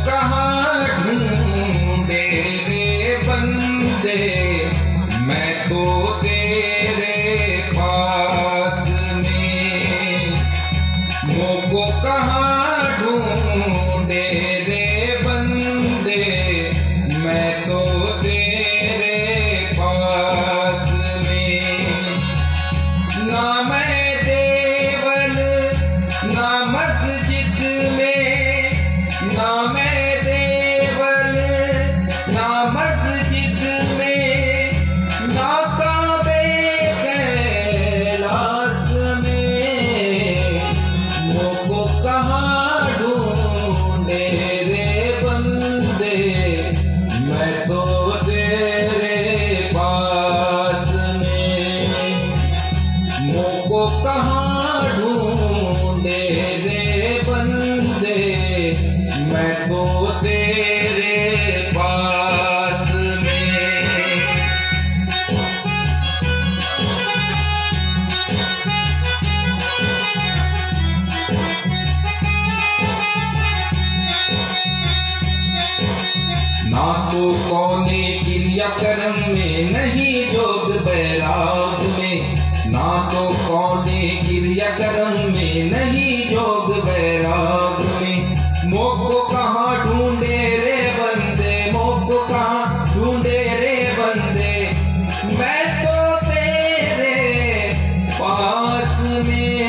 कहाँ ढूंढे रे बंदे, मैं तो तेरे पास में। मोको कहाँ ढूंढे रे बंदे, मैं तो तेरे पास में। ना मैं देवल ना मस्जिद में, ना मैं देवल ना मस्जिद में, ना काबे कैलाश में। मोको कहाँ ढूंढे रे बंदे, मैं तो तेरे पास में। मोको कहाँ ढूंढे रे बंदे, मैं तो तेरे पास में। ना तो कौने क्रिया कर्म में, नहीं जोग बैराग में। ना तो कौने क्रिया कर्म में, नहीं जोग बैराग में। मोको कहाँ ढूंढे रे बंदे, मोको कहाँ ढूंढे रे बंदे, मैं तो तेरे पास में।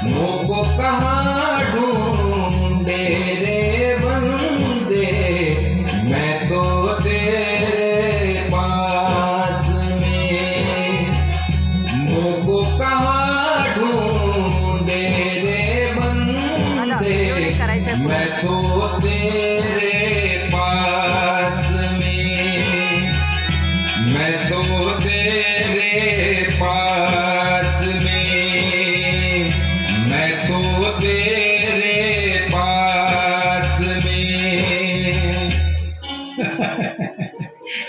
मोको कहाँ ढूंढे रे बंदे, मैं तो तेरे पास में। मोको कहाँ ढूंढे रे बंदे, मैं तो तेरे पास में। मैं तो तेरे पास में। मैं तो तेरे पास में।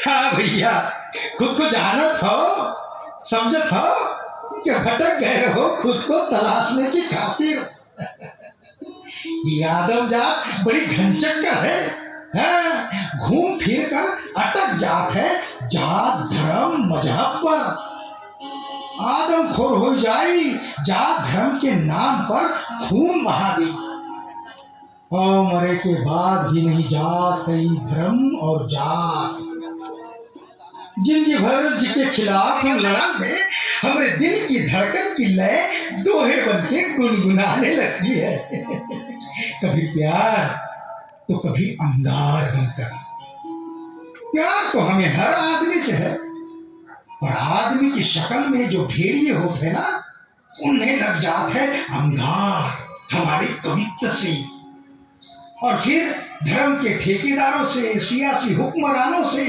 हाँ भैया, खुद को जानत हो, समझत हो कि भटक गए हो खुद को तलाशने की खातिर। यादव जात बड़ी घनचक्कर है, घूम फिर कर अटक जात है जात धर्म मजहब पर। आदमखोर हो जाई जात धर्म के नाम पर खून बहा दी, और मरे के बाद भी नहीं जात कई धर्म और जात। जिनकी भर जी के खिलाफ हम लड़ाई में हमारे दिल की धड़कन की लय दोहे बन के गुनगुनाने लगती है। कभी प्यार तो कभी अंगार बनकर। प्यार तो हमें हर आदमी से है, पर आदमी की शक्ल में जो भेड़िए होते हैं ना, उन्हें लग जाता है अंगार हमारी कवित्व से। और फिर धर्म के ठेकेदारों से, सियासी हुक्मरानों से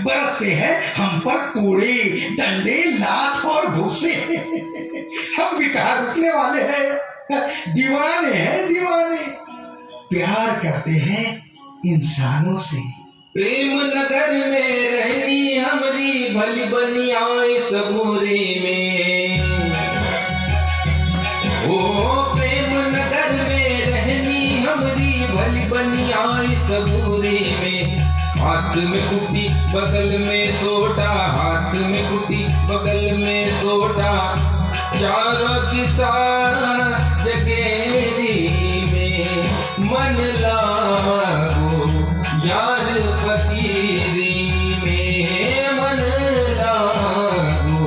बरसते हैं हम पर कूड़े डंडे लात और घूसे। हम भी कहाँ रुकने वाले हैं, दीवाने हैं दीवाने। प्यार करते हैं इंसानों से। प्रेम नगर में रहनी हमरी भली बनी आए सबूरे में। ओ प्रेम नगर में रहनी हमरी भली बनी आए सबूरे में। हाथ में कुटी बगल में सोटा, हाथ में कुटी बगल में सोटा, चारों दिशा जगेरी में। मन लागो यार फकीरी में, मन लागो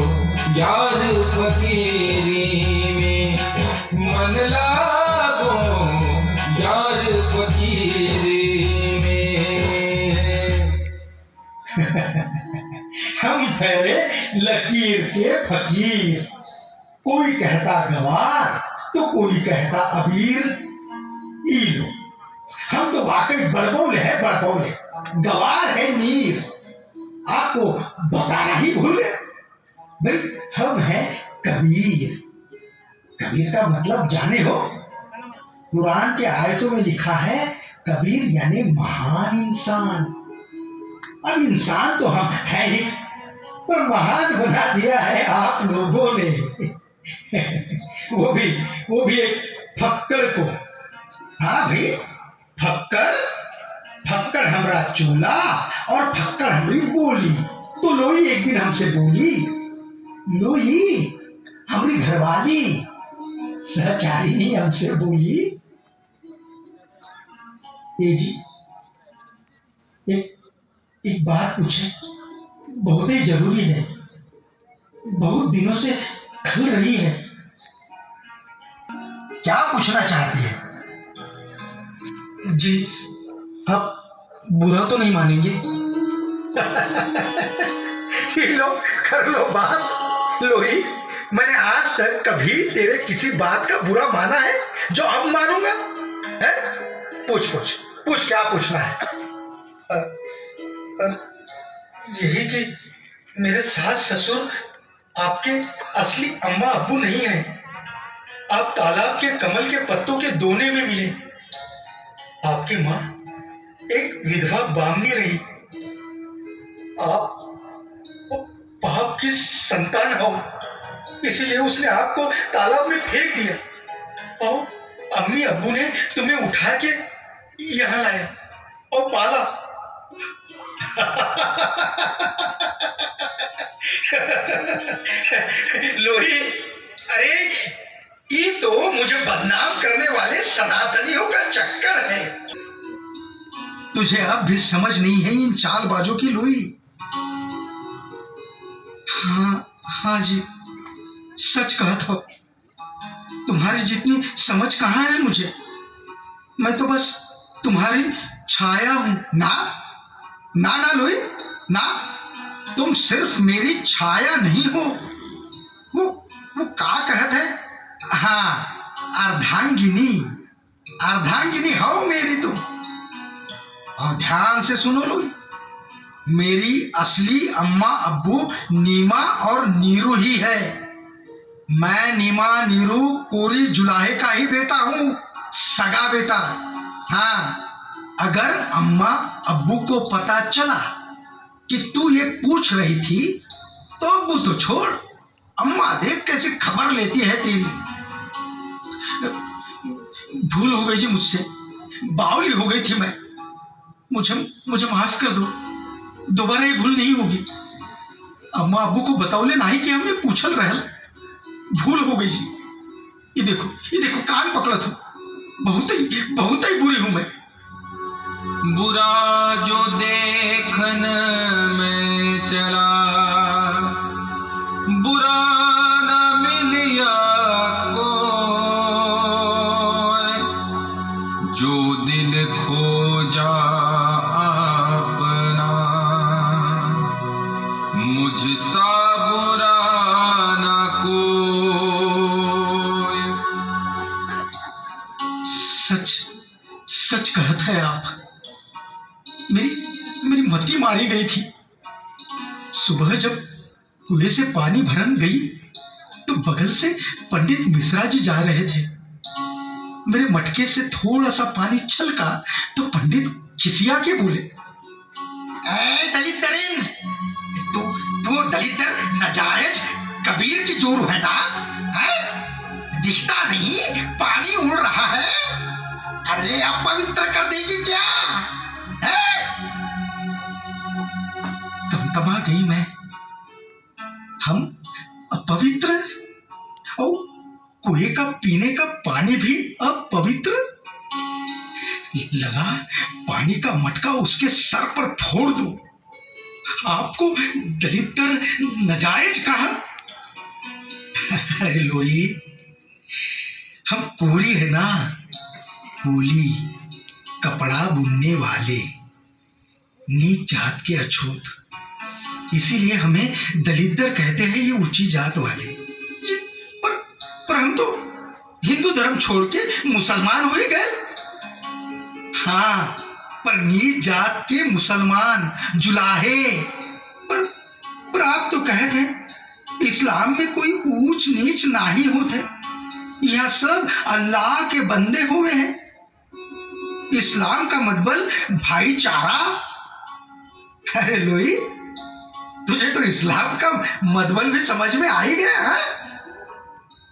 यार फकीरी में। मन लागो यार फकीरी में। हम ठहरे लकीर के फकीर, कोई कहता गवार तो कोई कहता अबीर। ई लो, हम तो वाकई बड़बोले है, बड़बोले गवार है नीर। आपको बताना ही भूल गए भाई, हम हैं कबीर। कबीर का मतलब जाने हो? कुरान के आयतों में लिखा है कबीर यानी महान इंसान। अब इंसान तो हम है ही, पर महान बना दिया है आप लोगों ने। वो भी एक फक्कर को। हाँ भाई, फक्कर चूल्हा और फक्कड़ हमरी बोली। तो लोई एक दिन हमसे बोली, लोई हमरी घरवाली सहचारिणी हमसे बोली, ए जी एक बात पूछे, बहुत ही जरूरी है, बहुत दिनों से खल रही है। क्या पूछना चाहती है? जी आप बुरा तो नहीं मानेंगे? लो कर लो बात। लोही, मैंने आज तक कभी तेरे किसी बात का बुरा माना है जो अब मानूंगा? है? पूछ पूछ पूछ, क्या पूछना है? यही कि मेरे सास ससुर आपके असली अम्मा अब्बू नहीं है। आप तालाब के कमल के पत्तों के दोने में मिले। आपकी माँ एक विधवा बामनी रही। आप पाप की संतान हो, इसलिए उसने आपको तालाब में फेंक दिया और अम्मी अब्बू ने तुम्हें उठा के यहाँ लाया और पाला। लोही, अरे ये तो मुझे बदनाम करने वाले सनातनियों का चक्कर है। तुझे अब भी समझ नहीं है इन चालबाजों की, लोही? हाँ जी, सच कहा था। तुम्हारी जितनी समझ कहाँ है मुझे? मैं तो बस तुम्हारी छाया हूं। ना ना ना लोही, ना, तुम सिर्फ मेरी छाया नहीं हो। वो क्या कहत है? हाँ, अर्धांगिनी, अर्धांगिनी हो मेरी तुम। और ध्यान से सुनो लोही, मेरी असली अम्मा अब्बू नीमा और नीरू ही है। मैं नीमा नीरू कोरी जुलाहे का ही बेटा हूं, सगा बेटा। हाँ, अगर अम्मा अब्बू को पता चला कि तू ये पूछ रही थी तो अब्बू तो छोड़, अम्मा देख कैसे खबर लेती है तेरी। भूल हो गई जी मुझसे, बावली हो गई थी मैं। मुझे माफ कर दो, दोबारा ये भूल नहीं होगी। अम्मा अब्बू को बताओले नहीं कि हमने पूछल रहल, भूल हो गई जी। ये देखो कान पकड़ा था, बहुत ही बुरी हूं मैं। बुरा जो देखन में चला, बुरा न मिलिया को, जो दिल खोजा अपना, मुझसा बुरा न कोई। सच कहत है आप। मेरी मति मारी गई थी। सुबह जब कुएं से पानी भरन गई तो बगल से पंडित मिश्रा जी जा रहे थे। मेरे मटके से थोड़ा सा पानी छलका तो पंडित खिसिया के बोले, दलित, तू दलित नाजायज कबीर की जोर है ना? है? दिखता नहीं पानी उड़ रहा है? अरे अपवित्र कर देगी क्या? तमा गई मैं। हम अपवित्र और कुएं का पीने का पानी भी अपवित्र? लगा पानी का मटका उसके सर पर फोड़ दूं। आपको दलितर नाजायज कहा? अरे लोई, हम कोरी है ना, कोली, कपड़ा बुनने वाले, नीच जात के अछूत, इसीलिए हमें दलितर कहते हैं, ये ऊंची जात वाले। पर हम तो हिंदू धर्म छोड़ के मुसलमान हो ही गए। हाँ, पर नीच जात के मुसलमान जुलाहे। पर आप तो कहते हैं इस्लाम में कोई ऊंच नीच नहीं होते, यहाँ सब अल्लाह के बंदे हुए हैं। इस्लाम का मतलब भाईचारा। अरे लोई, तुझे तो इस्लाम का मतलब भी समझ में आ ही गया है?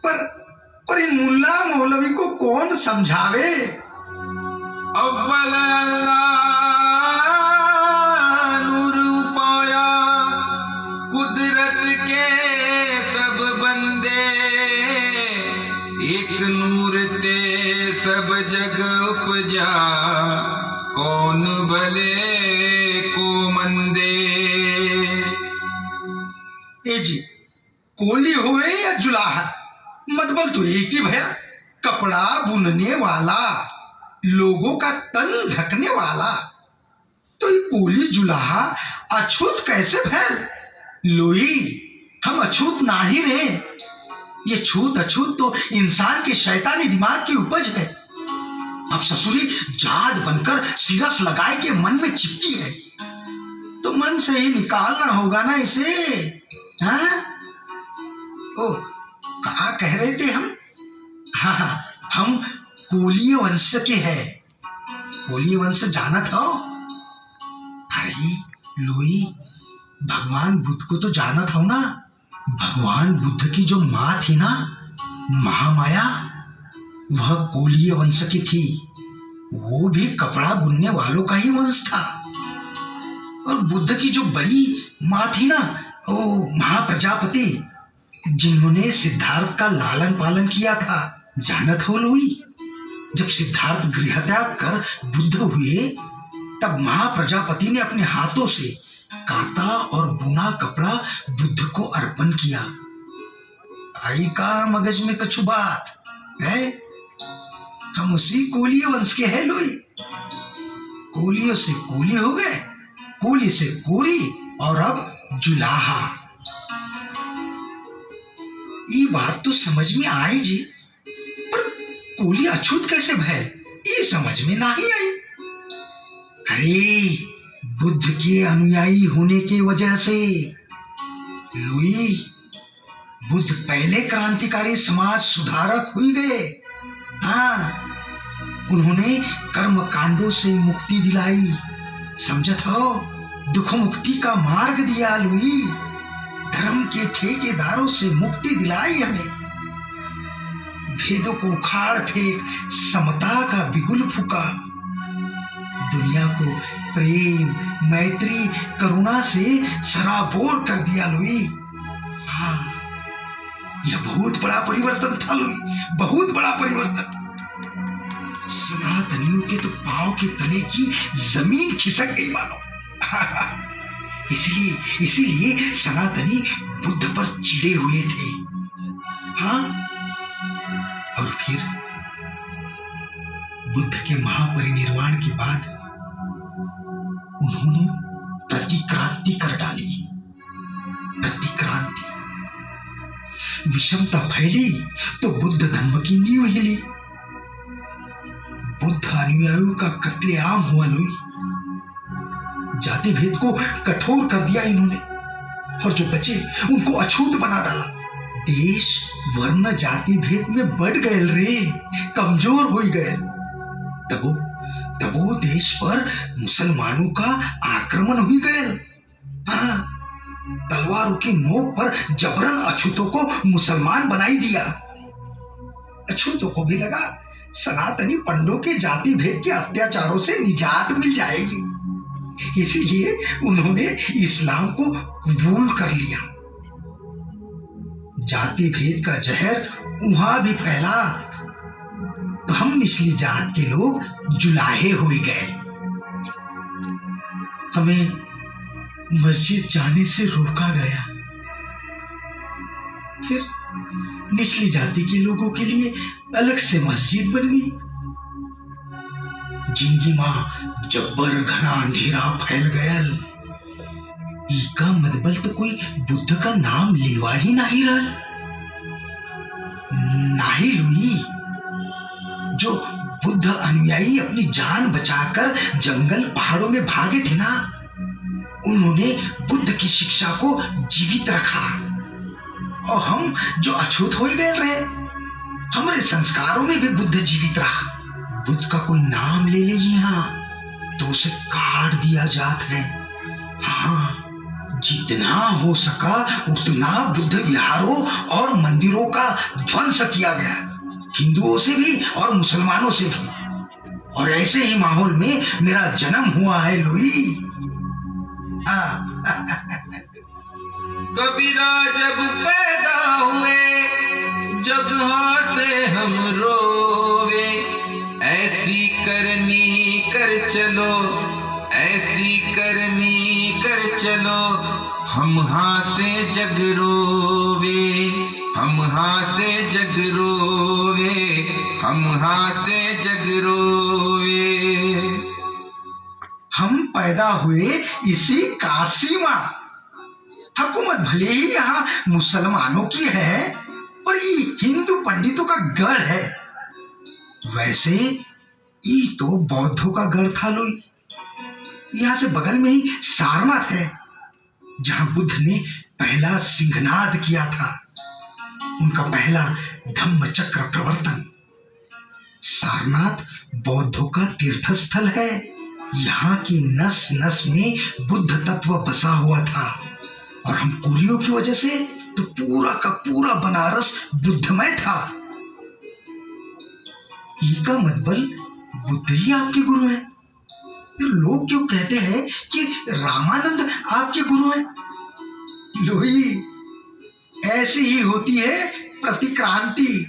पर इन मुल्ला मौलवी को कौन समझावे? अव्वल अल्लाह उपजा, कौन भले को मंदे। ए जी, कोली हुए या जुलाहा, मतलब तो एक ही भैया। कपड़ा बुनने वाला, लोगों का तन ढकने वाला, तो ये कोली जुलाहा अछूत कैसे फैल? लोई, हम अछूत ना ही रहे। ये छूत अछूत तो इंसान के शैतानी दिमाग की उपज है। अब ससुरी जाद बनकर सिरस लगाए के मन में चिपकी है, तो मन से ही निकालना होगा ना इसे। हाँ? ओ, कहा कह रहे थे हम? हाँ, हम कोलीय वंश के हैं। कोलीय वंश जाना था? अरे लोई, भगवान बुद्ध को तो जाना था ना। भगवान बुद्ध की जो माँ थी ना, महामाया, वह कोलीय वंश की थी। वो भी कपड़ा बुनने वालों का ही वंश था। और बुद्ध की जो बड़ी माँ थी ना, वो महाप्रजापति, जिन्होंने सिद्धार्थ का लालन पालन किया था, जानत हो लोई? जब सिद्धार्थ गृहत्याग कर बुद्ध हुए, तब महाप्रजापति ने अपने हाथों से काता और बुना कपड़ा बुद्ध को अर्पण किया। आई का मगज में कछु बात है? हम उसी कोलीय वंश के हैं लोई। कोलियों से कोली हो गए, कोली से कोरी, और अब जुलाहा। ये बात तो समझ में आई जी, पर कोली अछूत कैसे भय, ये समझ में नहीं आई। अरे बुद्ध के अनुयायी होने की वजह से लुई, बुद्ध पहले क्रांतिकारी समाज सुधारक हुई गए। हाँ, उन्होंने कर्म कांडों से मुक्ति दिलाई, समझत हो? दुख मुक्ति का मार्ग दिया लुई। धर्म के ठेकेदारों से मुक्ति दिलाई हमें। भेदों को उखाड़ फेंक समता का बिगुल फूका। दुनिया को प्रेम, मैत्री, करुणा से सराबोर कर दिया लुई। हाँ, यह बहुत बड़ा परिवर्तन था लुई, बहुत बड़ा परिवर्तन। सनातनियों के तो पांव के तले की जमीन खिसक गई मानो। इसीलिए सनातनी बुद्ध पर चिढ़े हुए थे। हाँ, और फिर बुद्ध के महापरिनिर्वाण के बाद उन्होंने प्रतिक्रांति कर डाली। प्रतिक्रांति, विषमता फैली तो बुद्ध धर्म की नींव हिली। बुद्ध अनुयायियों का कत्लेआम हुआ लुई। जाति भेद को कठोर कर दिया इन्होंने, और जो बचे उनको अछूत बना डाला। देश वर्ण जाति भेद में बढ़ गए रे, कमजोर हो गए। तबो देश पर मुसलमानों का आक्रमण हुई गए। हाँ, तलवारों की नोक पर जबरन अछूतों को मुसलमान बनाई दिया। अछूतों को भी लगा सनातनी पंडों के जाति भेद के अत्याचारों से निजात मिल जाएगी, इसीलिए उन्होंने इस्लाम को कबूल कर लिया। जाति भेद का जहर वहां भी फैला, तो हम निचली जात के लोग जुलाहे हो गए। हमें मस्जिद जाने से रोका गया। फिर निचली जाति के लोगों के लिए अलग से मस्जिद बन गई। जिनकी मां जब्बर घना अंधेरा फैल गया। इसका मतलब तो कोई बुद्ध का नाम लेवा ही नहीं रहा। नहीं लुई, जो बुद्ध अनुयायी अपनी जान बचाकर जंगल पहाड़ों में भागे थे ना, उन्होंने बुद्ध की शिक्षा को जीवित रखा। और हम जो अछूत हो गए रहे, हमारे संस्कारों में भी बुद्ध जीवित रहा। बुद्ध का कोई नाम ले ले यहाँ तो उसे काट दिया जाता है। हाँ, जितना हो सका उतना बुद्ध विहारों और मंदिरों का ध्वंस किया गया, हिंदुओं से भी और मुसलमानों से भी। और ऐसे ही माहौल में मेरा जन्म हुआ है लुई। कबीरा जब पैदा हुए जगह से हम रोवे, ऐसी करनी कर चलो, ऐसी करनी कर चलो, हम हासे जग रोवे, हम हासे जग रोवे, हम हासे जग रोवे। हम पैदा हुए इसी काशी में। हुकूमत भले ही यहाँ मुसलमानों की है, पर ये हिंदू पंडितों का गढ़ है। वैसे ये तो बौद्धों का गढ़ था लोई। यहाँ से बगल में ही सारनाथ है, जहां बुद्ध ने पहला सिंहनाद किया था, उनका पहला धम्म चक्र प्रवर्तन। सारनाथ बौद्धों का तीर्थ स्थल है। यहाँ की नस नस में बुद्ध तत्व बसा हुआ था, और हम कुरियों की वजह से तो पूरा का पूरा बनारस बुद्धमय था। का मतबल बुद्ध ही आपके गुरु है। फिर लोग क्यों कहते हैं कि रामानंद आपके गुरु हैं? लोई, ऐसी ही होती है प्रतिक्रांति।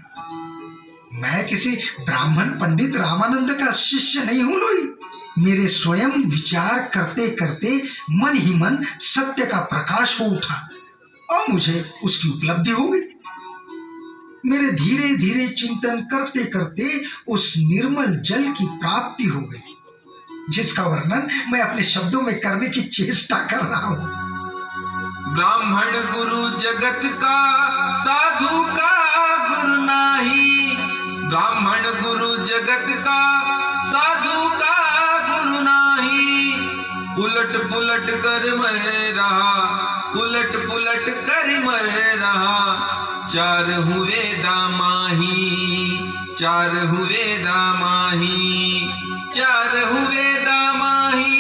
मैं किसी ब्राह्मण पंडित रामानंद का शिष्य नहीं हूं लोई। मेरे स्वयं विचार करते करते मन ही मन सत्य का प्रकाश हो उठा, और मुझे उसकी उपलब्धि हो गई। मेरे धीरे धीरे चिंतन करते करते उस निर्मल जल की प्राप्ति हो गई, जिसका वर्णन मैं अपने शब्दों में करने की चेष्टा कर रहा हूं। ब्राह्मण गुरु जगत का, साधु का गुरु नाही। ब्राह्मण गुरु जगत का, साधु का गुरु नाही। उलट पुलट कर मैं रहा, उलट पुलट कर मैं रहा। चार हुए दामाही, चार हुए दामाही, चार हुए दामाही।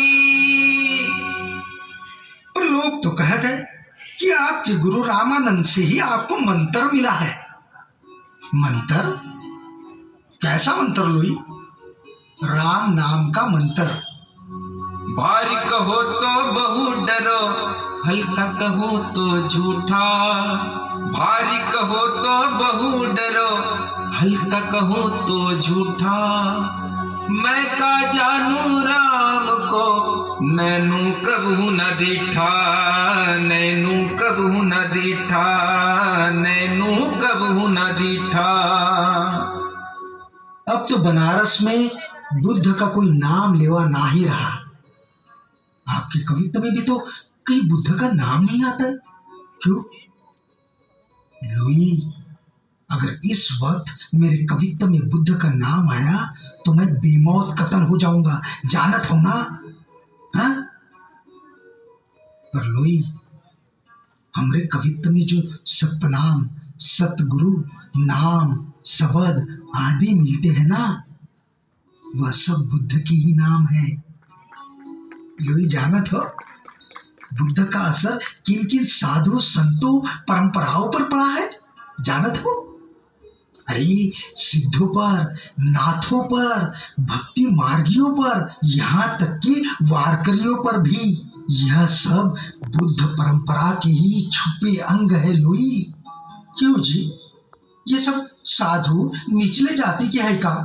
और लोग तो कहते हैं कि आपके गुरु रामानंद से ही आपको मंत्र मिला है। मंत्र? कैसा मंत्र लोई? राम नाम का मंत्र। भारी कहो तो बहु डरो, हल्का कहो तो झूठा। भारी कहो तो बहु डरो, हल्का कहो तो झूठा। मैं का जानू राम को, नैनू कबहू न दिठा, नैनू कबहू न दिठा, नैनू कबहू न दिठा। अब तो बनारस में बुद्ध का कोई नाम लेवा ना ही रहा। आपके कवित्व में भी तो कहीं बुद्ध का नाम नहीं आता है। क्यों लुई? अगर इस वक्त मेरे कवित्व में बुद्ध का नाम आया तो मैं बेमौत कत्ल हो जाऊंगा, जानत हो ना? हाँ? पर लुई, हमरे कवित्व में जो सतनाम, सतगुरु, नाम, शब्द आदि मिलते हैं ना, वह सब बुद्ध की ही नाम है। लुई, जानत हो बुद्ध का असर किन किन साधु संतों परंपराओं पर पड़ा है? जानत हो? अरे सिद्धों पर, नाथों पर, भक्ति मार्गियों पर, यहाँ तक कि वारकरियों पर भी। यह सब बुद्ध परंपरा के ही छुपे अंग है लुई। क्यों जी? ये सब साधु निचले जाति के है का?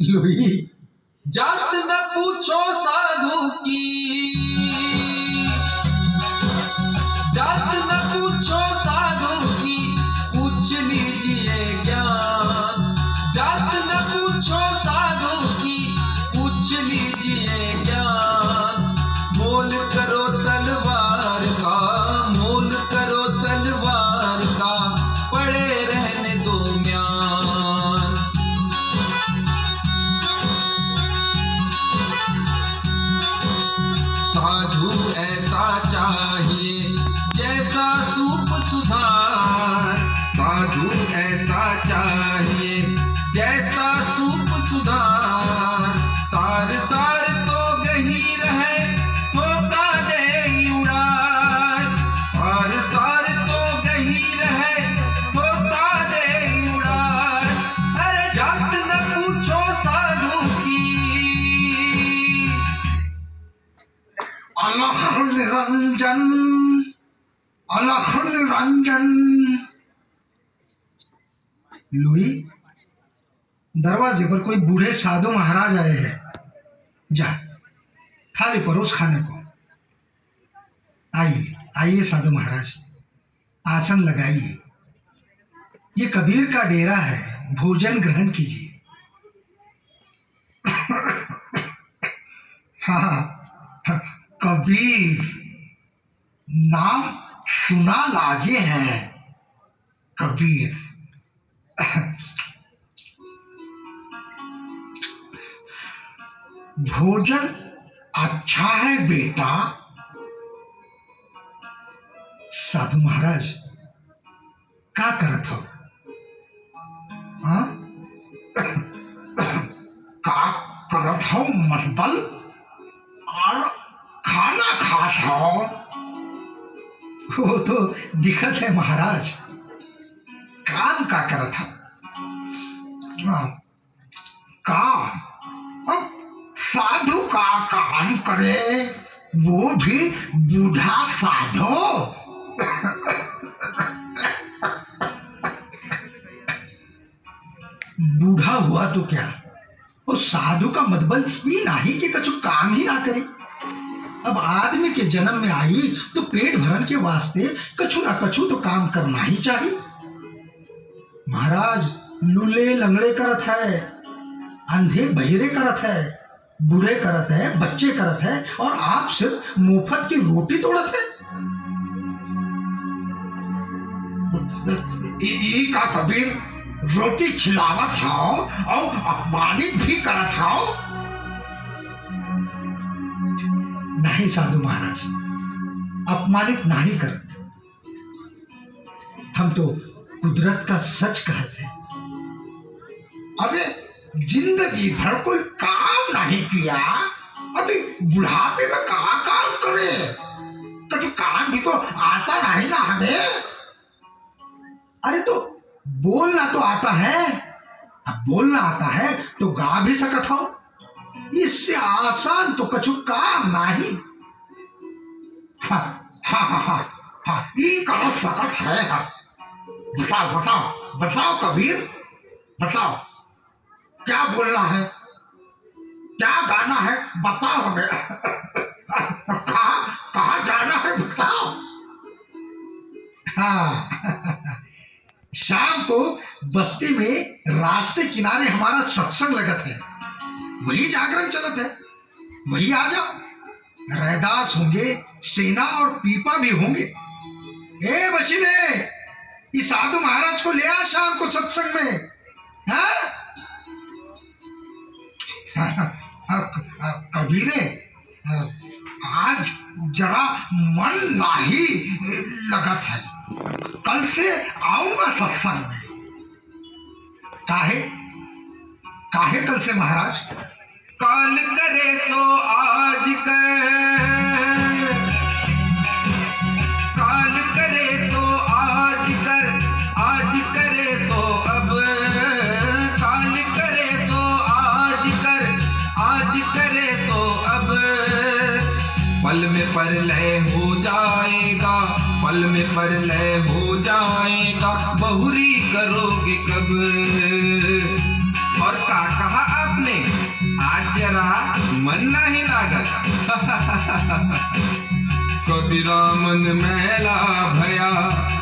लुई, जात न पूछो साधु की, जात न पूछो साधु की, पूछ लीजिए ज्ञान। जात न पूछो साधु की, पूछ लीजिए ज्ञान। मोल करो तलवार का, मोल करो तलवार का, पड़े रहने दो म्यान। साधु ऐसा चाहिए जैसा सूप सुधार। साधु ऐसा चाहिए जैसा सूप सुधार। सार सार तो गहीर है, धोखा दे उड़ाए। सार सार तो गहीर है, धोखा दे उड़ाए। अरे जात न पूछो साधु की। अलख निरंजन, अलख निरंजन। लुई, दरवाजे पर कोई बूढ़े साधु महाराज आए हैं। जा थाली परोस खाने को। आइए आइए साधु महाराज, आसन लगाइए। ये कबीर का डेरा है, भोजन ग्रहण कीजिए। हाँ, कबीर नाम सुना लागे है। कबीर भोजन अच्छा है बेटा। साधु महाराज क्या करत हो? हाँ? का करत हो मतलब? और खाना खात हो? वो तो दिखत है महाराज। काम का करत हो? काम? अब साधु का काम करे, वो भी बूढ़ा साधु। बूढ़ा हुआ तो क्या, वो साधु का मतलब ये नहीं कि कछु काम ही ना करे। अब आदमी के जन्म में आई तो पेट भरन के वास्ते कछु ना कछु तो काम करना ही चाहिए। महाराज लूले लंगड़े करत है, अंधे बहिरे करत है, बूढ़े करत है, बच्चे करत है, और आप सिर्फ मुफ्त की रोटी तोड़त है। ई का कबीर रोटी खिलावत हो और अपमानित भी करत हो? नहीं साधु महाराज, अपमानित नहीं करत। हम तो कुदरत का सच कहते हैं। अबे जिंदगी भर कोई काम नहीं किया, अभी बुढ़ापे में कहाँ काम करे? तो काम भी तो आता नहीं ना हमें। अरे तो बोलना तो आता है। अब बोलना आता है तो गा भी सकत हो। इससे आसान तो कछु काम नहीं। हाँ हाँ हाँ हाँ हाँ, ये कर सकत है। बताओ बताओ बताओ कबीर, बताओ क्या बोलना है, क्या गाना है, बताओ हमें। कहाँ जाना है बताओ। हाँ, शाम को बस्ती में रास्ते किनारे हमारा सत्संग लगत है, वही जागरण चलत है, वही आ जाओ। रैदास होंगे, सेना और पीपा भी होंगे। ए बशीने, इस साधु महाराज को ले आ शाम को सत्संग में। हाँ? कबीरे आज जरा मन नहीं लगत है, कल से आऊंगा सत्संग में। काहे काहे कल से महाराज? काल करे सो आज कर, काल करे सो आज कर, आज करे सो अब, काल करे सो आज कर, आज करे सो अब। पल में परलय हो जाएगा, पल में परलय हो जाएगा, बहुरी करोगे कब? और का कहा आपने? आज जरा मन नहीं लागत। कबीरा मन मैला भया,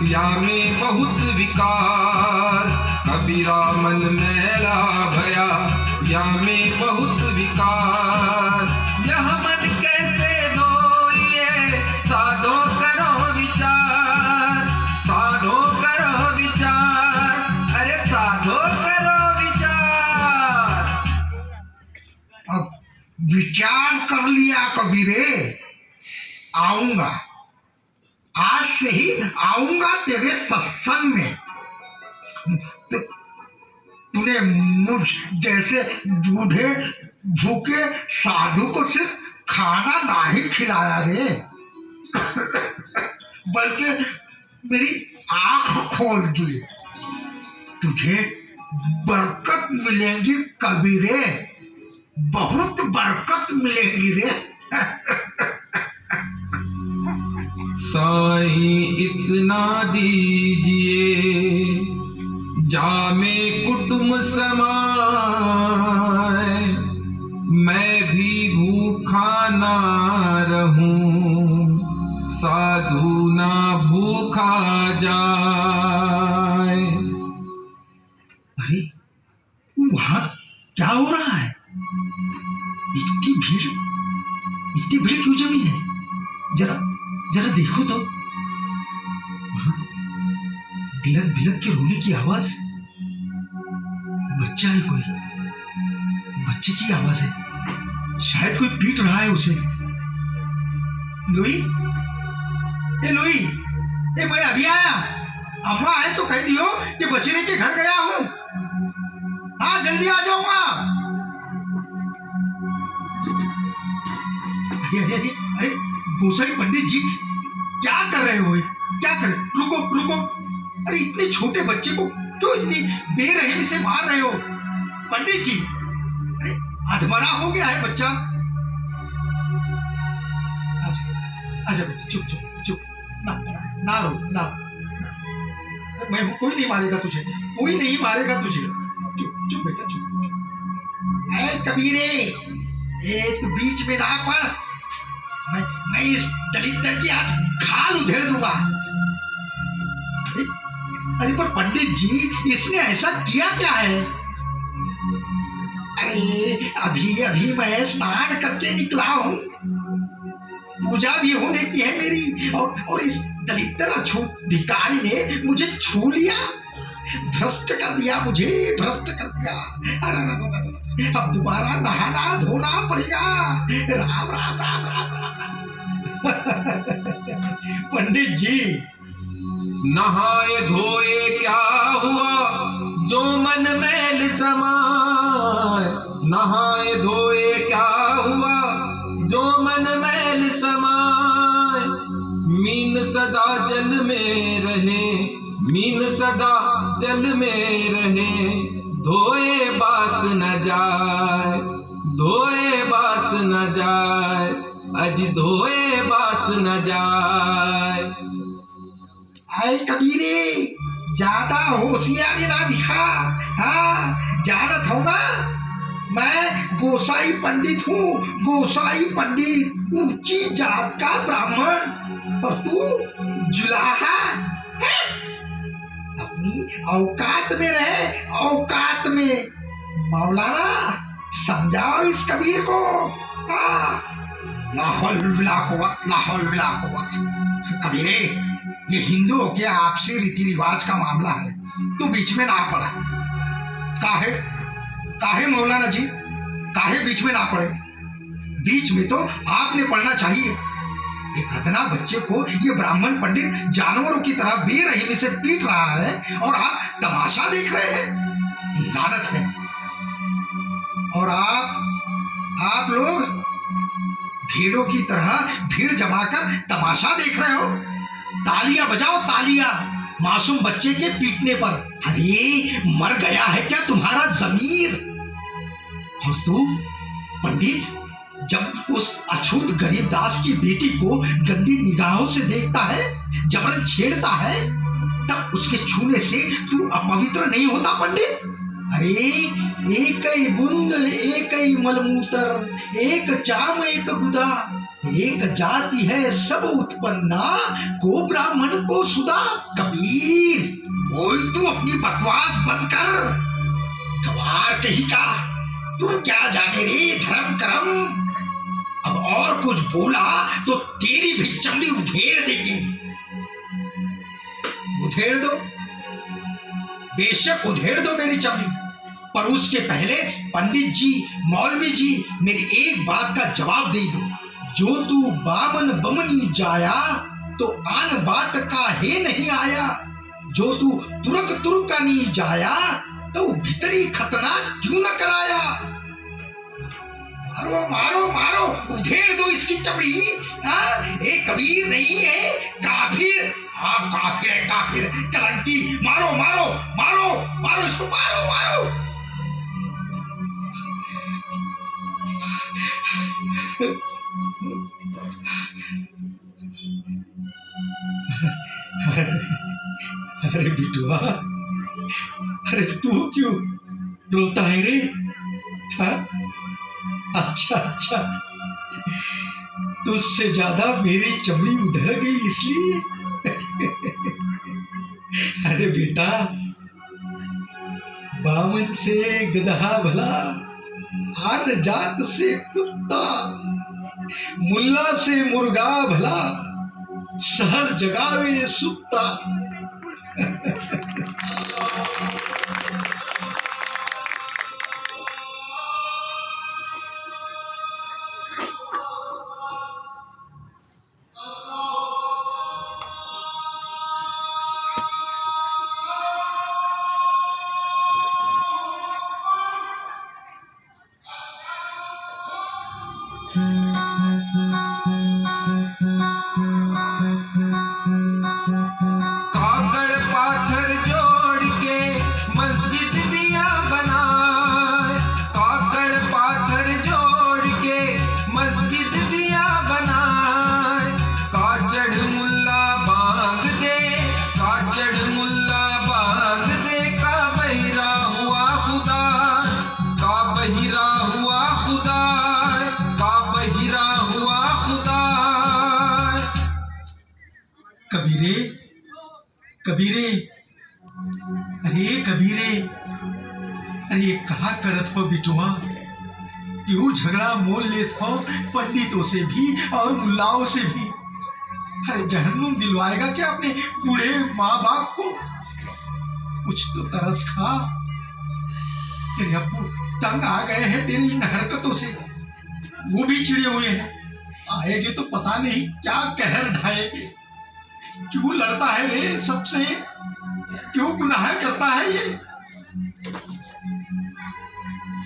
या में बहुत विकार। कबीरा मन मैला भया, या में बहुत विकार। यह मन कैसे धोइए, साधो करो विचार, साधो करो विचार, अरे साधो करो विचार। अब विचार कर लिया कबीरे, आऊंगा, आज से ही आऊंगा तेरे सत्संग में। तूने मुझ जैसे बूढ़े भूखे साधु को सिर्फ खाना नहीं खिलाया रे, बल्कि मेरी आंख खोल दी। तुझे बरकत मिलेगी कबीरे, बहुत बरकत मिलेगी रे। साईं इतना दीजिए, जामे कुटुम समाए, मैं भी भूखा ना रहूं, साधु ना भूखा जाए। अरे वहां क्या हो रहा है? इतनी भीड़ क्यों जमी है? जरा जरा देखो तो। वहां बिलक बिलक के रोने की आवाज। बच्चा है कोई, बच्चे की आवाज है। शायद कोई पीट रहा है उसे। लुई, ए लुई, ए मैं अभी आया। अम्मा है तो कह दियो कि बचने के घर गया हूं। हाँ जल्दी आ जाऊंगा। अरे अरे अरे अरे गोसाई पंडित जी, क्या कर रहे हो? क्या कर रहे? रुको रुको। अरे इतने छोटे बच्चे को क्यों इतनी बेरहमी से मार रहे हो पंडित जी? अरे अधमरा हो गया है बच्चा। आजा आजा बेटा, चुप चुप चुप, ना ना रो ना। मैं हूं, कोई नहीं मारेगा तुझे, कोई नहीं मारेगा तुझे। चुप चुप बेटा चुप। ऐ कबीरे, एक बीच में ना पड़। मैं इस दलित की आज खाल उधेड़ दूंगा। अरे पर पंडित जी, इसने ऐसा किया क्या है? अरे अभी अभी मैं स्नान करके निकला हूं, पूजा भी होने की है मेरी, और इस दलित अछूत भिखारी ने मुझे छू लिया, भ्रष्ट कर दिया, मुझे भ्रष्ट कर दिया। अरे अब दोबारा नहाना धोना पड़ेगा। राम राम राम राम राम। पंडित जी, नहाए धोए क्या हुआ, जो मन मैल समाए। नहाए धोए क्या हुआ, जो मन मैल समाए। मीन सदा जल में रहे, मीन सदा जल में रहे। धोए बास न जाए, धोए बास न जाए, अज धोए बास न जाए। आए कबीरे, ज्यादा होशियारी ना दिखा। हाँ जानत हो ना, मैं गोसाई पंडित हूँ, गोसाई पंडित, ऊंची जात का ब्राह्मण। और तू जुलाहा है? अपनी औकात में रहे, औकात में। मौलाना समझाओ इस कबीर को। हाँ, लाहौल विला कुव्वत, लाहौल विला कुव्वत। कबीरे, ये हिंदुओं के आपसी रीति रिवाज का मामला है, तू बीच में ना पड़ा। काहे काहे मौलाना जी, काहे बीच में ना पड़े? बीच में तो आपने पढ़ना चाहिए। एक रतना बच्चे को ये ब्राह्मण पंडित जानवरों की तरह बेरहमी से पीट रहा है और आप तमाशा देख रहे हैं। लानत है। और आप लोग भीड़ों की तरह भीड़ जमाकर तमाशा देख रहे हो। तालियां बजाओ, तालियां मासूम बच्चे के पीटने पर। अरे मर गया है क्या तुम्हारा जमीर? और तू पंडित, जब उस अछूत गरीबदास की बेटी को गंदी निगाहों से देखता है, जबरन छेड़ता है, तब उसके छूने से तू अपवित्र नहीं होता पंडित? अरे एक ही बूंद एक ही मलमूत्र, एक चाम एक गुदा, एक जाति है सब उत्पन्ना, को ब्राह्मण को सुदा। कबीर, बोल तू अपनी बकवास बंद कर। गवार कही का, तू क्या जाने रे धर्म करम। अब और कुछ बोला तो तेरी भी चमड़ी उधेड़ देंगे। उधेड़ दो, बेशक उधेड़ दो मेरी चमड़ी, पर उसके पहले पंडित जी, मौलवी जी, मेरी एक बात का जवाब दे दो। जो तू बामन बमनी जाया, तो आन बाट का हे नहीं आया। जो तू तुरक तुरकानी जाया, तो भीतरी खतना क्यों न कराया। मारो मारो मारो, उधेड़ दो इसकी चमड़ी। एक कबीर नहीं है, काफिर। हाँ काफिर है, काफिर, कलंकी। मारो मारो मारो मारो इसको, मारो मारो। अरे बिटुआ, अरे तू क्यों रोता है रे? हाँ? अच्छा अच्छा, तुझसे ज्यादा मेरी चमड़ी उधड़ गई इसलिए। अरे बेटा, बामन से गदहा भला, हर जात से कुत्ता, मुल्ला से मुर्गा भला, शहर जगावे सुत्ता। काकड़ पाथर जोड़ के मस्जिद दिया बनाए, काकड़ पाथर जोड़ के मस्जिद दिया बनाए। काचड़ मुल्ला बांग दे, काचड़ मुल्ला बांग दे, का बहिरा हुआ खुदा, का बहिरा हुआ खुदा, का बहिरा हुआ खुदा। कबीरे, कबीरे, अरे कबीरे, अरे ये कहा करत हो बिटुआ? क्यों झगड़ा मोल लेत हो पंडितों से भी और मुल्लाओं से भी? अरे जहन्नुम दिलवाएगा क्या अपने बूढ़े माँ बाप को? कुछ तो तरस खा। तेरे अब्बू तंग आ गए हैं तेरी इन हरकतों से, वो भी चिड़े हुए हैं। आएंगे तो पता नहीं क्या कहर ढाएंगे। क्यों लड़ता है रे सबसे? क्यों गुनाह करता है ये?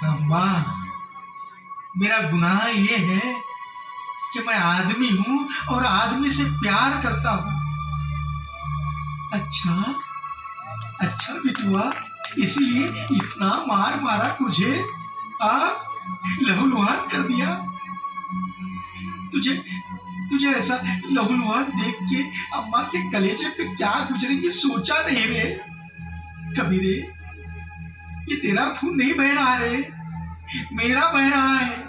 अम्मा, मेरा गुनाह ये है कि मैं आदमी हूं और आदमी से प्यार करता हूं। अच्छा अच्छा बिटुआ, इसलिए इतना मार मारा तुझे? लहूलुहान कर दिया तुझे? तुझे ऐसा लहूलुहान देख के अम्मा के कलेजे पे क्या गुजरेगी सोचा नहीं रे? कबीरे, ये तेरा खून नहीं बह रहा रे, मेरा बह रहा है।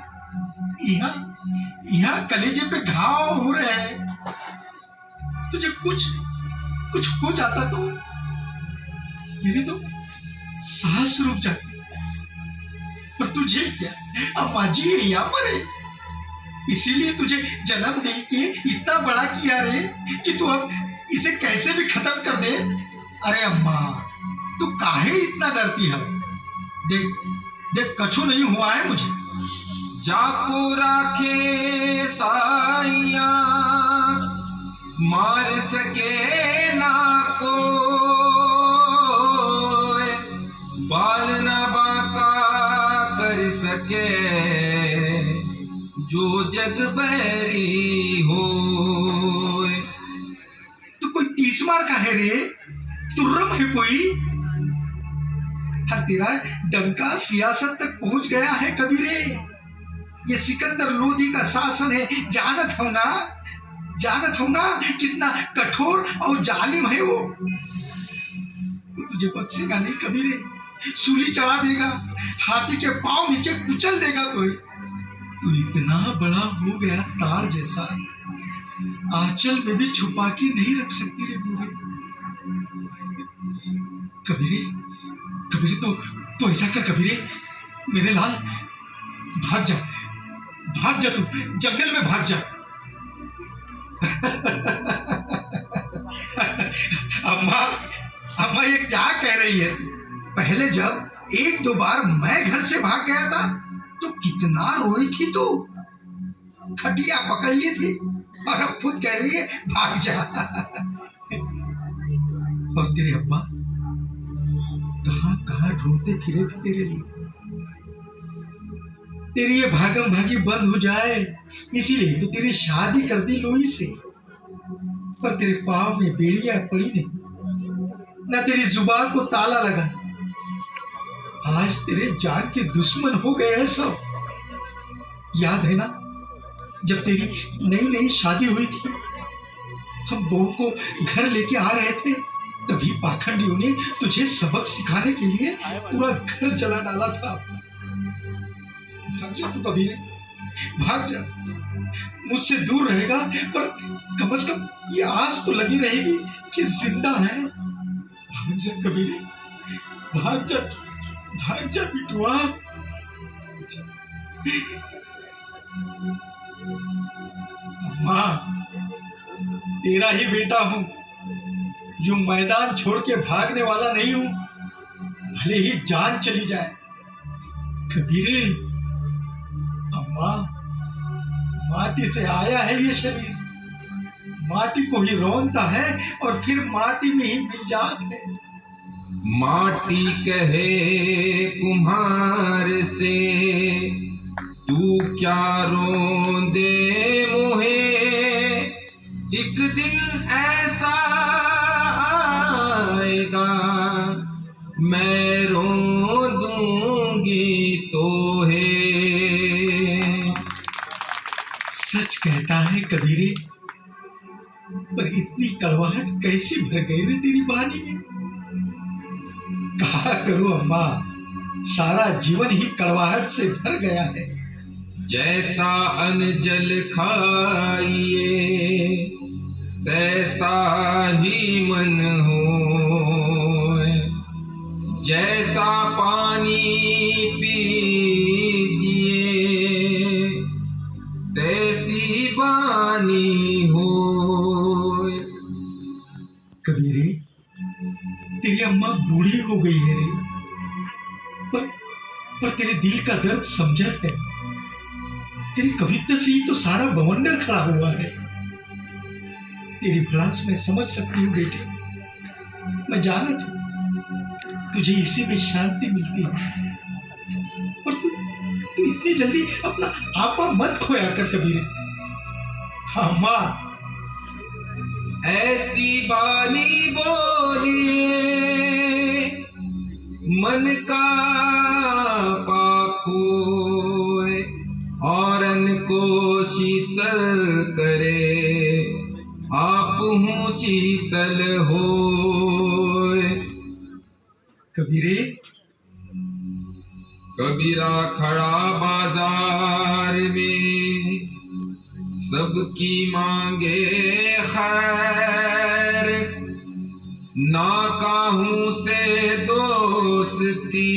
यहाँ कलेजे पे घाव हो रहे हैं। तुझे कुछ हो जाता तो मेरी तो सांस रुक जाती। पर तुझे क्या, अम्मा जी यहाँ पर है, इसीलिए तुझे जन्म दे के इतना बड़ा किया रे कि तू अब इसे कैसे भी खत्म कर दे। अरे अम्मा, तू काहे इतना डरती है? देख देख, कछु नहीं हुआ है मुझे। जाको राखे साइया, मार सके ना को, बाल ना बाका कर सके, जो जग बैरी हो। तो कोई 30 मार का है रे? तुर्रम है कोई? हर तेरा डंका सियासत तक पहुंच गया है कबीरे। ये सिकंदर लोधी का शासन है, जानत हो ना? जानत हो ना कितना कठोर और जालिम है वो? तुझे बख्शेगा नहीं कबीरे, सूली चढ़ा देगा, हाथी के पांव नीचे कुचल देगा। तू इतना बड़ा हो गया तार जैसा, आंचल में भी छुपा के नहीं रख सकती रे बूढ़े। कबीरे, कबीरे, तो ऐसा कर कबीरे, मेरे लाल, भाग जा, भाग जा, तू जंगल में भाग जा। अम्मा, अम्मा ये क्या कह रही है? पहले जब 1-2 बार मैं घर से भाग गया था तो कितना रोई थी तू, खटिया पकड़ ली थी, और अब खुद कह रही है भाग जा। और तेरे अब्बा कहां कहां ढूंढते फिरे थे तेरे लिए। तेरी ये भागम भागी बंद हो जाए इसीलिए तो तेरी शादी कर दी लोई से। पर तेरे पांव में बेड़ियां पड़ी नहीं, ना तेरी जुबान को ताला लगा। आज तेरे जान के दुश्मन हो गए हैं सब। याद है ना जब तेरी नई नई शादी हुई थी, हम बहू को घर लेके आ रहे थे तभी पाखंडियों ने तुझे सबक सिखाने के लिए पूरा घर जला डाला था। भाग जा तू कबीर, भाग जा। मुझसे दूर रहेगा पर कम से कम ये आस तो लगी रहेगी कि जिंदा है। भाग जा कबीर, भाग जा, भाग जा बिटुआ। अम्मा, तेरा ही बेटा हूं, जो मैदान छोड़ के भागने वाला नहीं हूं, भले ही जान चली जाए। कबीरे, अम्मा, माटी से आया है ये शरीर, माटी को ही रौंदता है और फिर माटी में ही मिल जात है। माटी कहे कुम्हार से, तू क्या रोंदे मुहे, एक दिन ऐसा आएगा मैं रो दूंगी तोहे। सच कहता है कबीरे, पर इतनी कड़वाहट कैसे भर गई रे तेरी वाणी में। कहा करूं अम्मा, सारा जीवन ही कड़वाहट से भर गया है। जैसा अन्न जल खाइए तैसा ही मन हो, जैसा पानी पीजिए तैसी बानी हो। कबीरे, तेरी अम्मा बूढ़ी हो गई है रे, पर तेरे दिल का दर्द समझत है। तेरी कविता से ही तो सारा बवंडर खड़ा हुआ है। तेरी भड़ास मैं समझ सकती हूँ बेटे, मैं जानत हूँ तुझे इसी में शांति मिलती है, पर तू इतनी जल्दी अपना आपा मत खोया कर कबीरे। हाँ माँ, ऐसी बानी बोलिए मन का पाखोए, औरन को शीतल करे आप हूँ शीतल होए। कबीरे, कबीरा खड़ा बाजार में, सबकी मांगे खैर, ना काहू से दोस्ती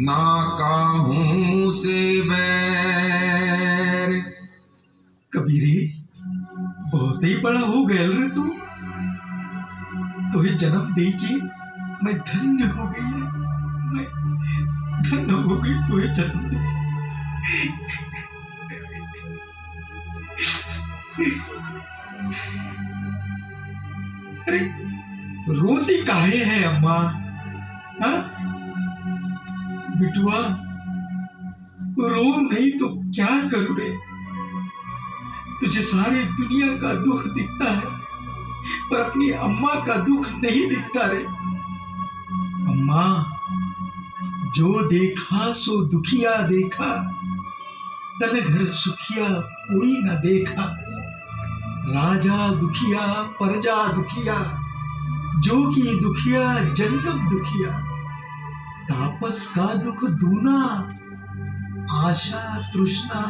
ना काहू से बैर। कबीरे, बहुत ही बड़ा हो गया रे तू। तुम्हें जन्म दे के मैं धन्य हो गई है, मैं धन्य हो गई तुम्हें जन्म दे। अरे रोती काहे है अम्मा? हाँ बिटुआ, रो नहीं तो क्या करूं रे। तुझे सारी दुनिया का दुख दिखता है, पर अपनी अम्मा का दुख नहीं दिखता रे। अम्मा, जो देखा सो दुखिया देखा, तन घर सुखिया कोई न देखा। राजा दुखिया प्रजा दुखिया, जो की दुखिया जन्म दुखिया। तापस का दुख दूना, आशा तृष्णा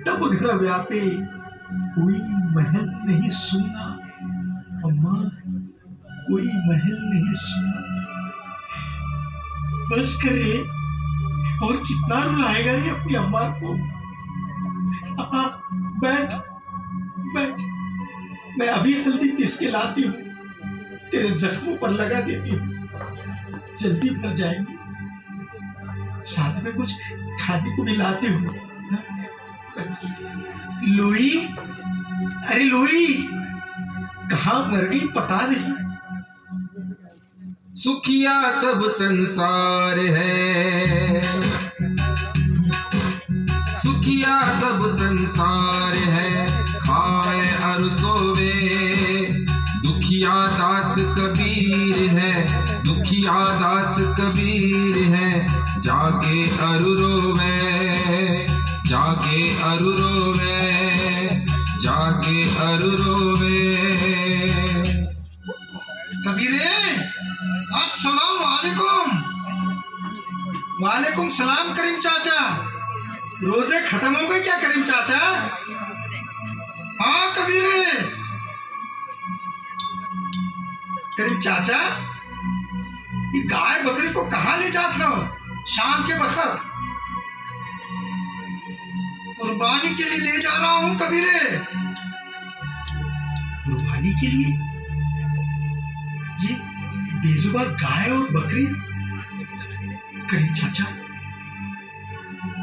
तब घर व्यापे, कोई महल नहीं सुना। अम्मा, कोई महल नहीं सुना। बस करे, और कितना रुलाएगा ये अपनी अम्मा को। बैठ बैठ, मैं अभी हल्दी पीस के लाती हूँ, तेरे जख्मों पर लगा देती हूँ, जल्दी भर जाएंगे। साथ में कुछ खाने को भी लाती हूँ। लुई, अरे लुई, कहाँ मर गई पता नहीं। सुखिया सब संसार है, सुखिया सब संसार है, खाए और सोवे। दुखिया दास कबीर है, दुखिया दास कबीर है, जागे और रोवे, जागे और रोवे, जागे और रोवे। अस्सलाम वालेकुम। वालेकुम सलाम करीम चाचा। रोजे खत्म हो गए क्या करीम चाचा? हाँ कबीरे। करीम चाचा, ये गाय बकरी को कहाँ ले जाते हो शाम के वक्त? कुर्बानी के लिए ले जा रहा हूँ कबीरे। कुर्बानी के लिए? ये बेजुबान गाय और बकरी? करीम चाचा,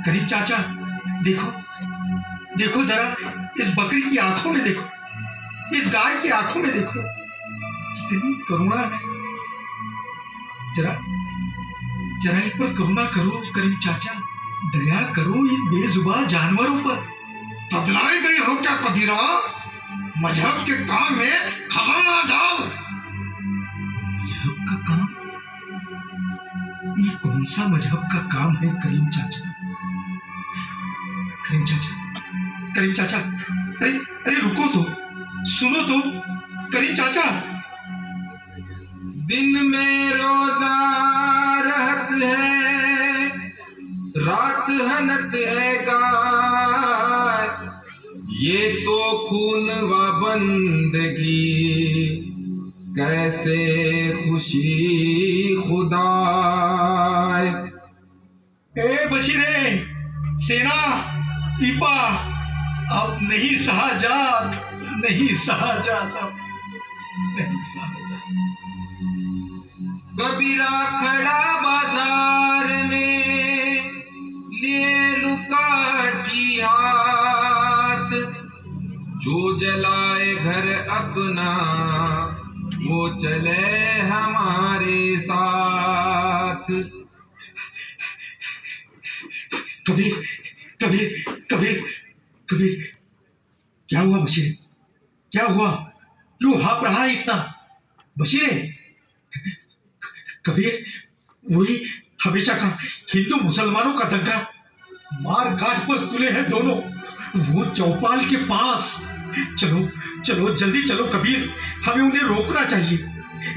करीम चाचा, देखो देखो जरा, इस बकरी की आंखों में देखो, इस गाय की आंखों में देखो, कितनी करुणा है। जरा जरा इन पर करुणा करो करीम चाचा, दया करो इन बेजुबान जानवरों पर। बदलाए गई हो क्या कबीरा? मजहब के काम में खबर ना डाल। मजहब का काम? ये कौन सा मजहब का काम है करीम चाचा? करीम चाचा, करीम चाचा, अरे अरे रुको तो, सुनो तो करीम चाचा। दिन में रोजा रहत है, रात हनत है गाय, ये तो खून व बंदगी, कैसे खुशी खुदा। ए बशीरे, सेना, पीपा, अब नहीं सहा जात, नहीं सहा जात, अब नहीं सहा जात। कबीरा खड़ा बाजार में लिए लुकाठी हाथ, जो जलाए घर अपना वो चले हमारे साथ। कबीर, कबीर, कबीर, कबीर, क्या हुआ बशीर? क्या हुआ? क्यों हाँफ रहा है इतना? बशीर, कबीर, वही हमेशा का हिंदू मुसलमानों का दंगा, मार काट पर तुले हैं दोनों, वो चौपाल के पास। चलो चलो जल्दी चलो कबीर, हमें उन्हें रोकना चाहिए।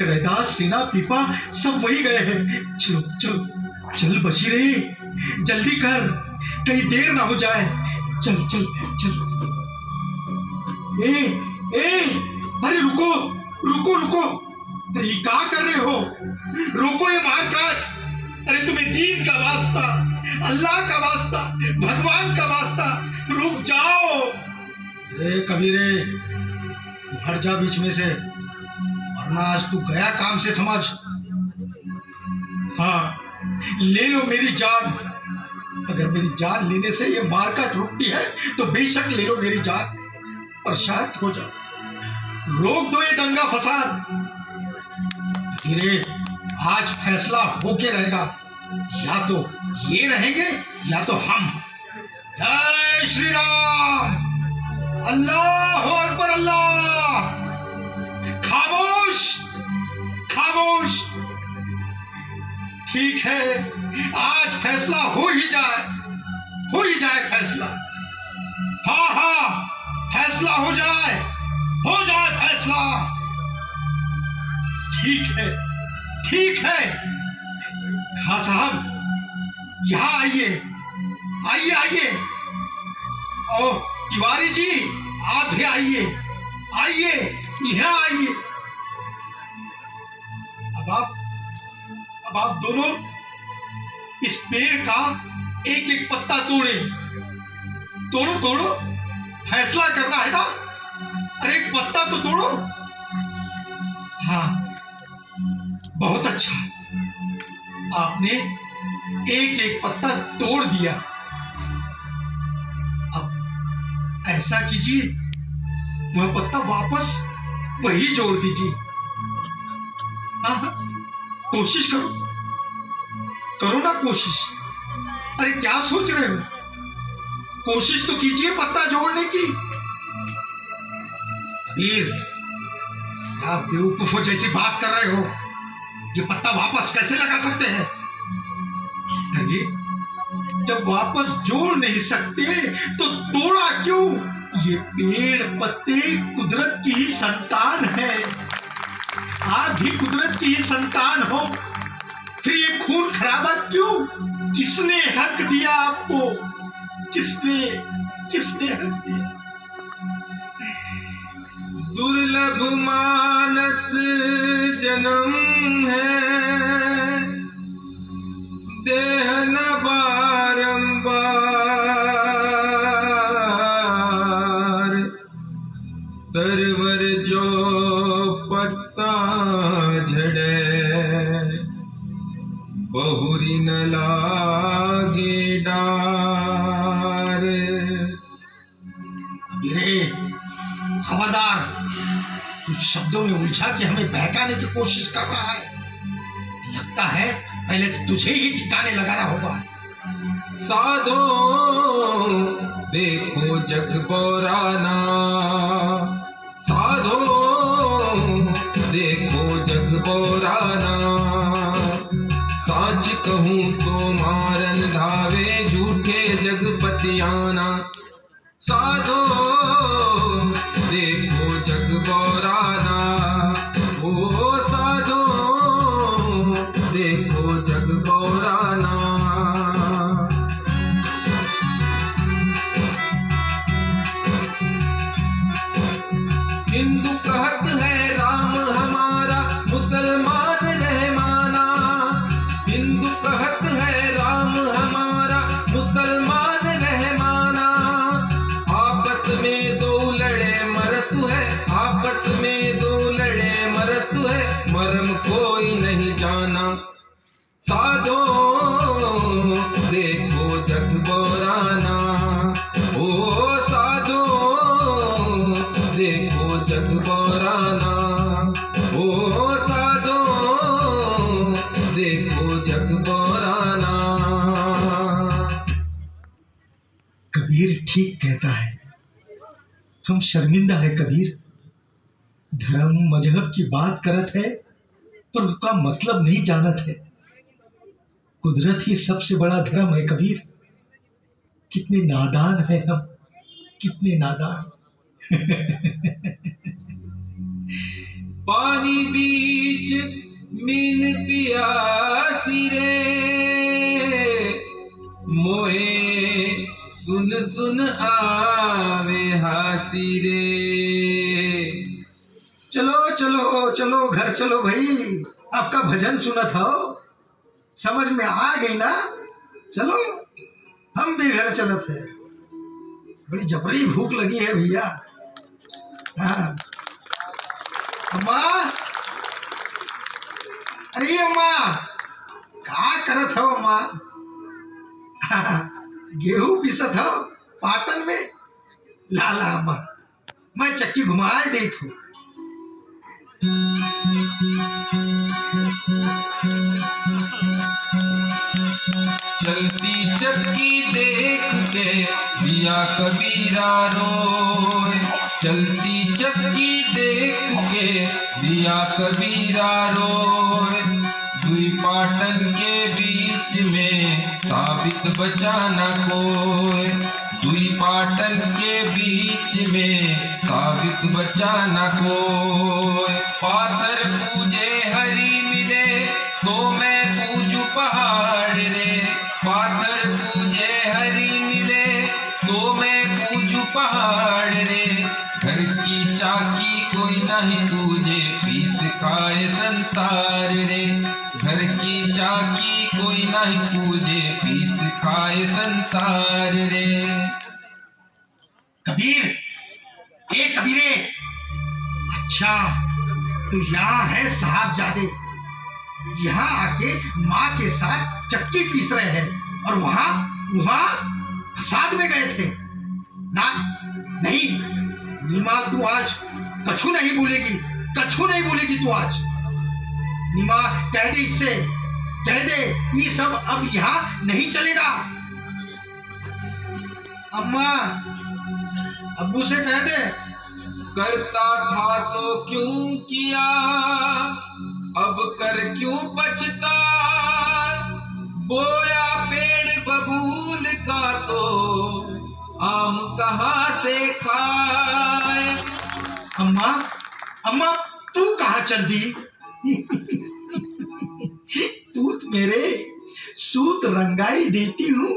रैदास, सेना, पीपा सब वही गए हैं। चलो चलो चल बशीरे, जल्दी कर, कहीं देर ना हो जाए। चल चल चल। ए ए, अरे रुको रुको रुको, अरे ये क्या कर रहे हो? रोको ये मार काट। अरे तुम्हें दीन का वास्ता, अल्लाह का वास्ता, भगवान का वास्ता, रुक जाओ। ए कबीरे, हट जा बीच में से, वरना आज तू गया काम से समझ। हाँ, ले लो मेरी जान। अगर मेरी जान लेने से ये मारकाट रुकती है तो बेशक ले लो मेरी जान, पर शायद हो जाओ। रोक दो ये दंगा फसाद। कबीरे, आज फैसला होके रहेगा, या तो ये रहेंगे या तो हम। जय श्री राम, अल्लाह अकबर, अल्लाह। खामोश खामोश। ठीक है, आज फैसला हो ही जाए फैसला। हाँ हाँ, फैसला हो जाए फैसला। ठीक है। हाँ साहब, यहाँ आइए। और तिवारी जी, आप भी आइए, यहाँ आइए। अब आप दोनों इस पेड़ का एक एक पत्ता तोड़ो। फैसला करना है ना? अरे एक पत्ता तो तोड़ो। हाँ, बहुत अच्छा, आपने एक एक पत्ता तोड़ दिया। अब ऐसा कीजिए, वह पत्ता वापस वही जोड़ दीजिए। हाँ, कोशिश करो ना कोशिश। अरे क्या सोच रहे हो? कोशिश तो कीजिए पत्ता जोड़ने की। वीर, आप बेवकूफों जैसी बात कर रहे हो। ये पत्ता वापस कैसे लगा सकते हैं? अरे जब वापस जोड़ नहीं सकते तो तोड़ा क्यों? ये पेड़ पत्ते कुदरत की ही संतान है। आप भी कुदरत की ही संतान हो। फिर ये खून खराबा क्यों? किसने हक दिया आपको? किसने किसने हक दिया? दुर्लभ मानस जन्म है, देह न बारंबार, तरवर जो पत्ता झड़े, बहुरी न लागे डार। रे खबरदार, कुछ शब्दों में उलझा के हमें बहकाने की कोशिश कर रहा है। लगता है पहले तो तुझे ही ठिकाने लगाना होगा। साधो देखो जग बोराना, साधो देखो जग बोराना, साच कहूँ तो मारन धावे झूठे जगपतियाना। साधो देखो जग बोराना, ओ साधो देखो जग बोराना। हिंदू कहत है राम हमारा, मुसलमान रहमाना। हिंदू कहत है राम हमारा, मुसलमान रहमाना। आपस में दो लड़े मरत है, आपस में दो लड़े मरत है, मरम कोई नहीं जाना। साधो देखो जग बोराना, ओ साधो देखो जग बोराना, ओ साधो देखो जग बोराना। कबीर ठीक कहता है, हम शर्मिंदा है कबीर। धर्म मजहब की बात करत है पर उसका मतलब नहीं जानत है। कुदरत ही सबसे बड़ा धर्म है कबीर। कितने नादान है हम, कितने नादान। पानी बीच मीन पियासी रे, मोहे सुन सुन आवे हासी रे। चलो चलो चलो घर चलो भाई, आपका भजन सुनत हो, समझ में आ गई ना? चलो हम भी घर चलत है, बड़ी जबरी भूख लगी है भैया। हाँ अम्मा, अरे अम्मा क्या करत हो अम्मा? गेहूं पीसत हो पाटन में? ला ला अम्मा, मैं चक्की घुमाए दी थू। चलती चक्की देख के दिया कबीरा रोए, चलती चक्की देख के दिया कबीरा रोए। दुई पाटन के बीच में साबित बचाना कोई, दुई पाटन के बीच में साबित बचाना कोई। पाथर पूजे हरि मिले तो मैं पूजू पहाड़ रे, पाथर पूजे हरि मिले तो मैं पूजू पहाड़ रे। घर की चाकी कोई नहीं पूजे, पीस खाए संसार रे। घर की चाकी कोई नहीं पूजे, पीस खाए संसार रे। कबीर, ए कबीरे, अच्छा तो यहाँ है साहबजादे, यहाँ आके माँ के साथ चक्की पीस रहे हैं और वहां वहां फसाद में गए थे ना? नहीं नीमा, तू आज कछु नहीं बोलेगी, कछु नहीं बोलेगी तू आज। नीमा कह दे इससे, कह दे ये सब अब यहाँ नहीं चलेगा। अम्मा, अब्बू से कह दे। करता था सो क्यों किया, अब कर क्यों पछता। बोया पेड़ बबूल का तो आम कहाँ से खाए। अम्मा, अम्मा तू कहाँ चल दी? तू मेरे, सूत रंगाई देती हूँ।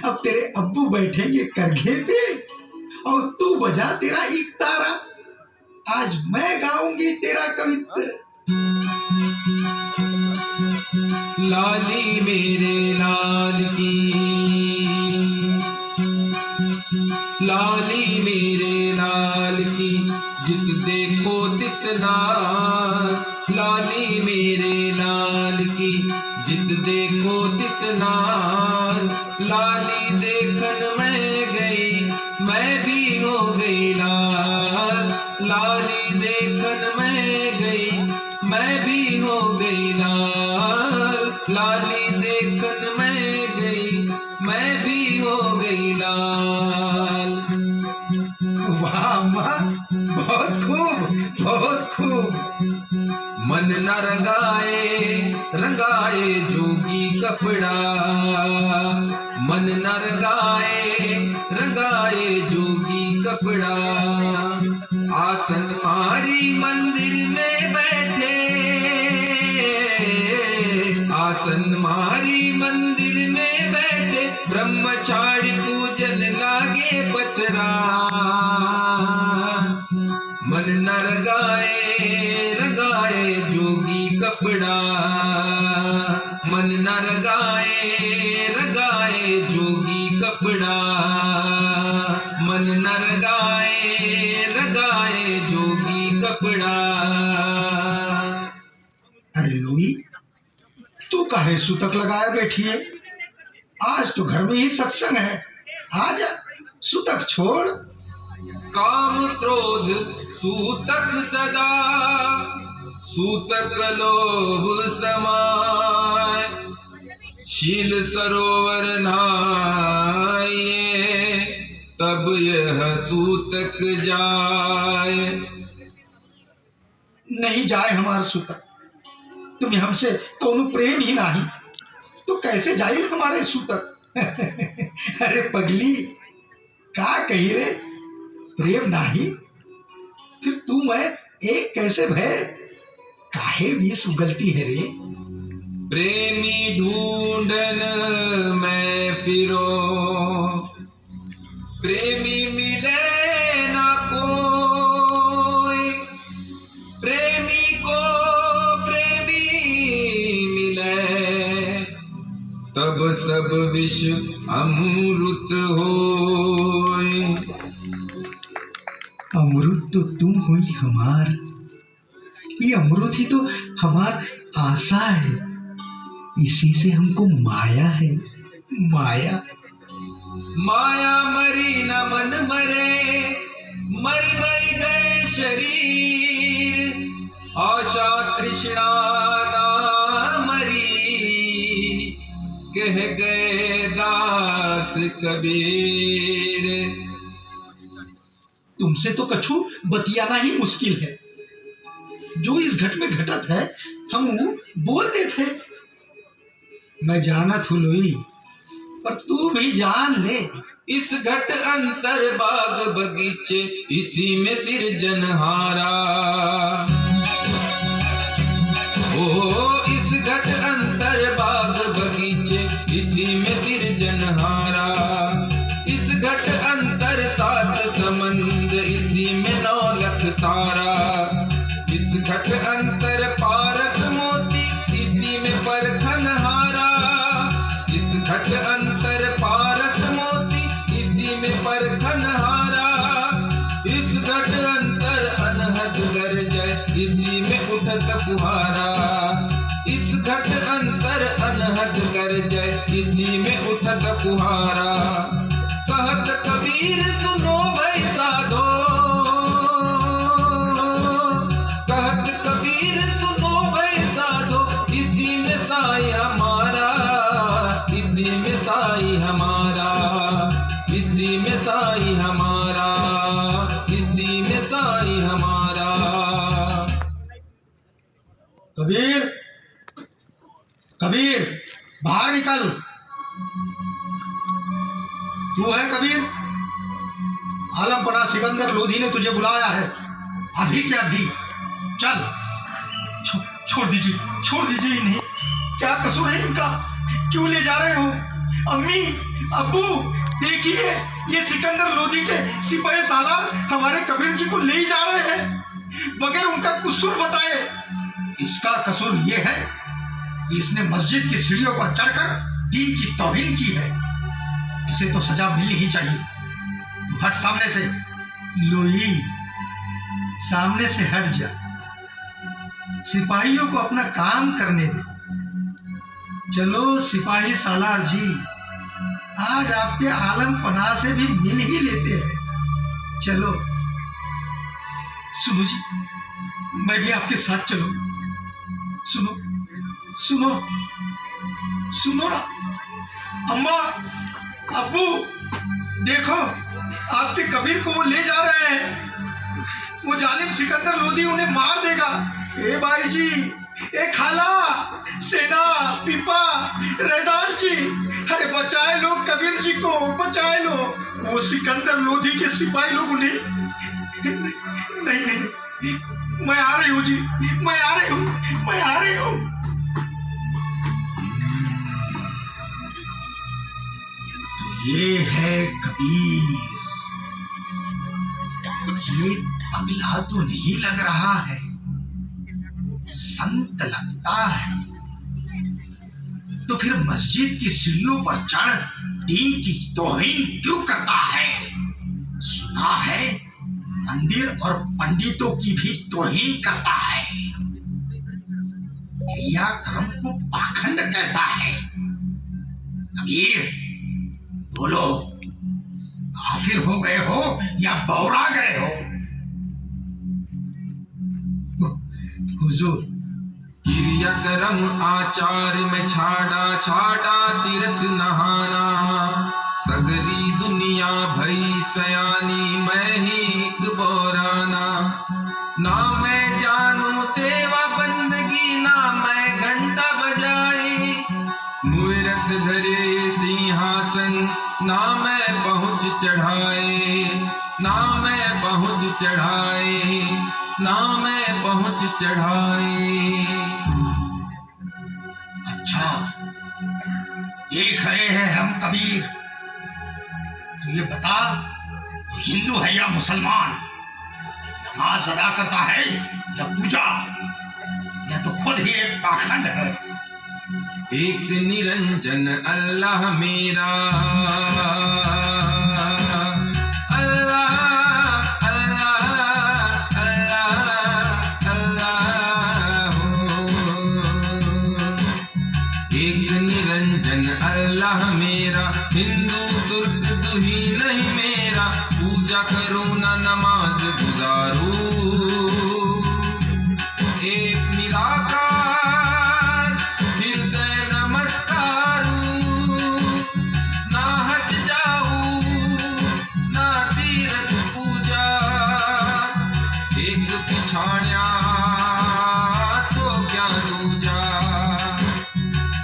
अब तेरे अब्बू बैठेंगे करघे पे और तू बजा तेरा एक तारा। आज मैं गाऊंगी तेरा कवित्र। लाली मेरे लाल की, लाली मेरे लाल की, जित देखो तित लाल। लाली मेरे लाल की, जित देखो तित लाल। लाली देखन मैं गई, मैं भी हो गई लाल। लाली देखन मैं गई, मैं भी हो गई लाल। लाली देखन मैं गई, मैं भी हो गई लाल। वाह वाह, बहुत खूब, बहुत खूब। मन न रंगाए, रंगाए जोगी कपड़ा। मन न रंगाए, रंगाए जोगी कपड़ा। आसन मारी मंदिर में बैठे, आसन मारी मंदिर में बैठे। ब्रह्मचारी पूजन लागे पतरा। मन न रंगाए, रंगाए जोगी कपड़ा। मन न रंगाए, रंगाए जोगी कपड़ा। मन न रंगाए, रंगाए जोगी कपड़ा। अरे लोई, तू काहे सूतक लगाए बैठी है? आज तो घर में ही सत्संग है, आजा, सूतक छोड़। काम क्रोध सूतक सदा, सूतक लोभ समाय। शील सरोवर नहाए, तब यह सूतक जाए। नहीं जाए हमार सूतक, तुम्हें हमसे कोनो प्रेम ही नहीं, तो कैसे जाए हमारे सूतक? अरे पगली, का कही रे, प्रेम नहीं, फिर तू मैं एक कैसे भय? काहे बीस उगलती है रे? प्रेमी ढूंढन मैं फिरो, प्रेमी मिले ना कोई। प्रेमी को प्रेमी मिले, तब सब विष अमृत होय। अमृत तो तुम हुई हमार, ये अमृत ही तो हमार आशा है। इसी से हमको माया है, माया। माया मरी न मन मरे, मर मर गए शरीर। आशा तृष्णा ना मरी, कह गए दास कबीर। तुमसे तो कछु बतियाना ही मुश्किल है। जो इस घट में घटत है, हम बोल देते। मैं जानत हूँ लोई, पर तू भी जान ले। इस घट अंतर बाग बगीचे, इसी में सिरजनहारा। ओ इस घट अंतर बाग बगीचे, इसी में सिरजनहारा। इस घट अंतर सात समंद, इसी में 9 लख तारा। इस घट अंतर पारस मोती, इसी में परखन हारा। इस घट अंतर पारस मोती, इसी में परखन हारा। इस घट अंतर अनहद गरजय, इसी में उठत फुहारा। इस घट अंतर अनहद गरजय, इसी में उठत फुहारा। कहत कबीर सुनो भाई साधो, कहत कबीर सुनो भाई साधो। इसी में साई हमारा, इसी में साई हमारा। इसी में साई हमारा, इसी में साई हमारा। कबीर, कबीर, बाहर निकल। तू है कबीर? आलमपना सिकंदर लोधी ने तुझे बुलाया है, अभी क्या अभी। चल, छोड़ दीजिए, छोड़ दीजिए इन्हें। क्या कसूर है इनका? क्यों ले जा रहे हो? अम्मी, अब्बू, देखिए ये सिकंदर लोधी के सिपाही सालार हमारे कबीर जी को ले जा रहे हैं बगैर उनका कसूर बताए। इसका कसूर ये है कि इसने मस्जिद की सीढ़ियों पर चढ़कर दीन की तौहीन की है। इसे तो सजा मिलनी ही चाहिए। हट सामने से। लोही, सामने से हट जा। सिपाहियों को अपना काम करने दे। चलो सिपाही सालार जी, आज आपके आलम पनाह से भी मिल ही लेते हैं। चलो। सुनो जी, मैं भी आपके साथ चलूं। सुनो सुनो सुनो ना। अम्मा, अब्बू, देखो आपके कबीर को वो ले जा रहे हैं। वो जालिम सिकंदर लोधी उन्हें मार देगा। ए भाई जी, ए खाला, सेना, पीपा, रैदास जी, अरे बचाए लो कबीर जी को, बचाए लो। वो सिकंदर लोधी के सिपाही लोग उन्हें नहीं नहीं, मैं आ रही हूँ जी, मैं आ रही हूँ, मैं आ रही हूँ। तो ये है कबीर। ये पगला तो नहीं लग रहा है, संत लगता है। तो फिर मस्जिद की सीढ़ियों पर चढ़ दीन की तौहीन क्यों करता है? सुना है मंदिर और पंडितों की भी तौहीन करता है। क्रियाक्रम को पाखंड कहता है। कबीर, बोलो, काफिर हो गए हो या बौरा गए हो? हुजूर, क्रियाक्रम आचार में छाड़ा छाड़ा तीर्थ नहाना, सगरी दुनिया भई सयानी मैं ही एक बोराना। ना मैं जानू सेवा बंदगी, ना मैं घंटा बजाई, मूरत धरे सिंहासन ना मैं पहुँच चढ़ाए, ना मैं पहुँच चढ़ाए, ना मैं पहुँच चढ़ाए। अच्छा, देख रहे हैं हम कबीर। तो ये बता, तो हिंदू है या मुसलमान? नमाज अदा करता है या पूजा, या तो खुद ही एक पाखंड है? एक निरंजन अल्लाह मेरा, अल्लाह अल्लाह अल्लाह अल्लाह हो। एक निरंजन अल्लाह मेरा, हिंदू तुर्क दुही नहीं मेरा, पूजा करूं ना नमाज गुजारूं। एक निराकार हृदय नमस्कारूं, ना हट जाऊं ना तीर्थ पूजा। एक पिछाड़िया तो क्या दूजा,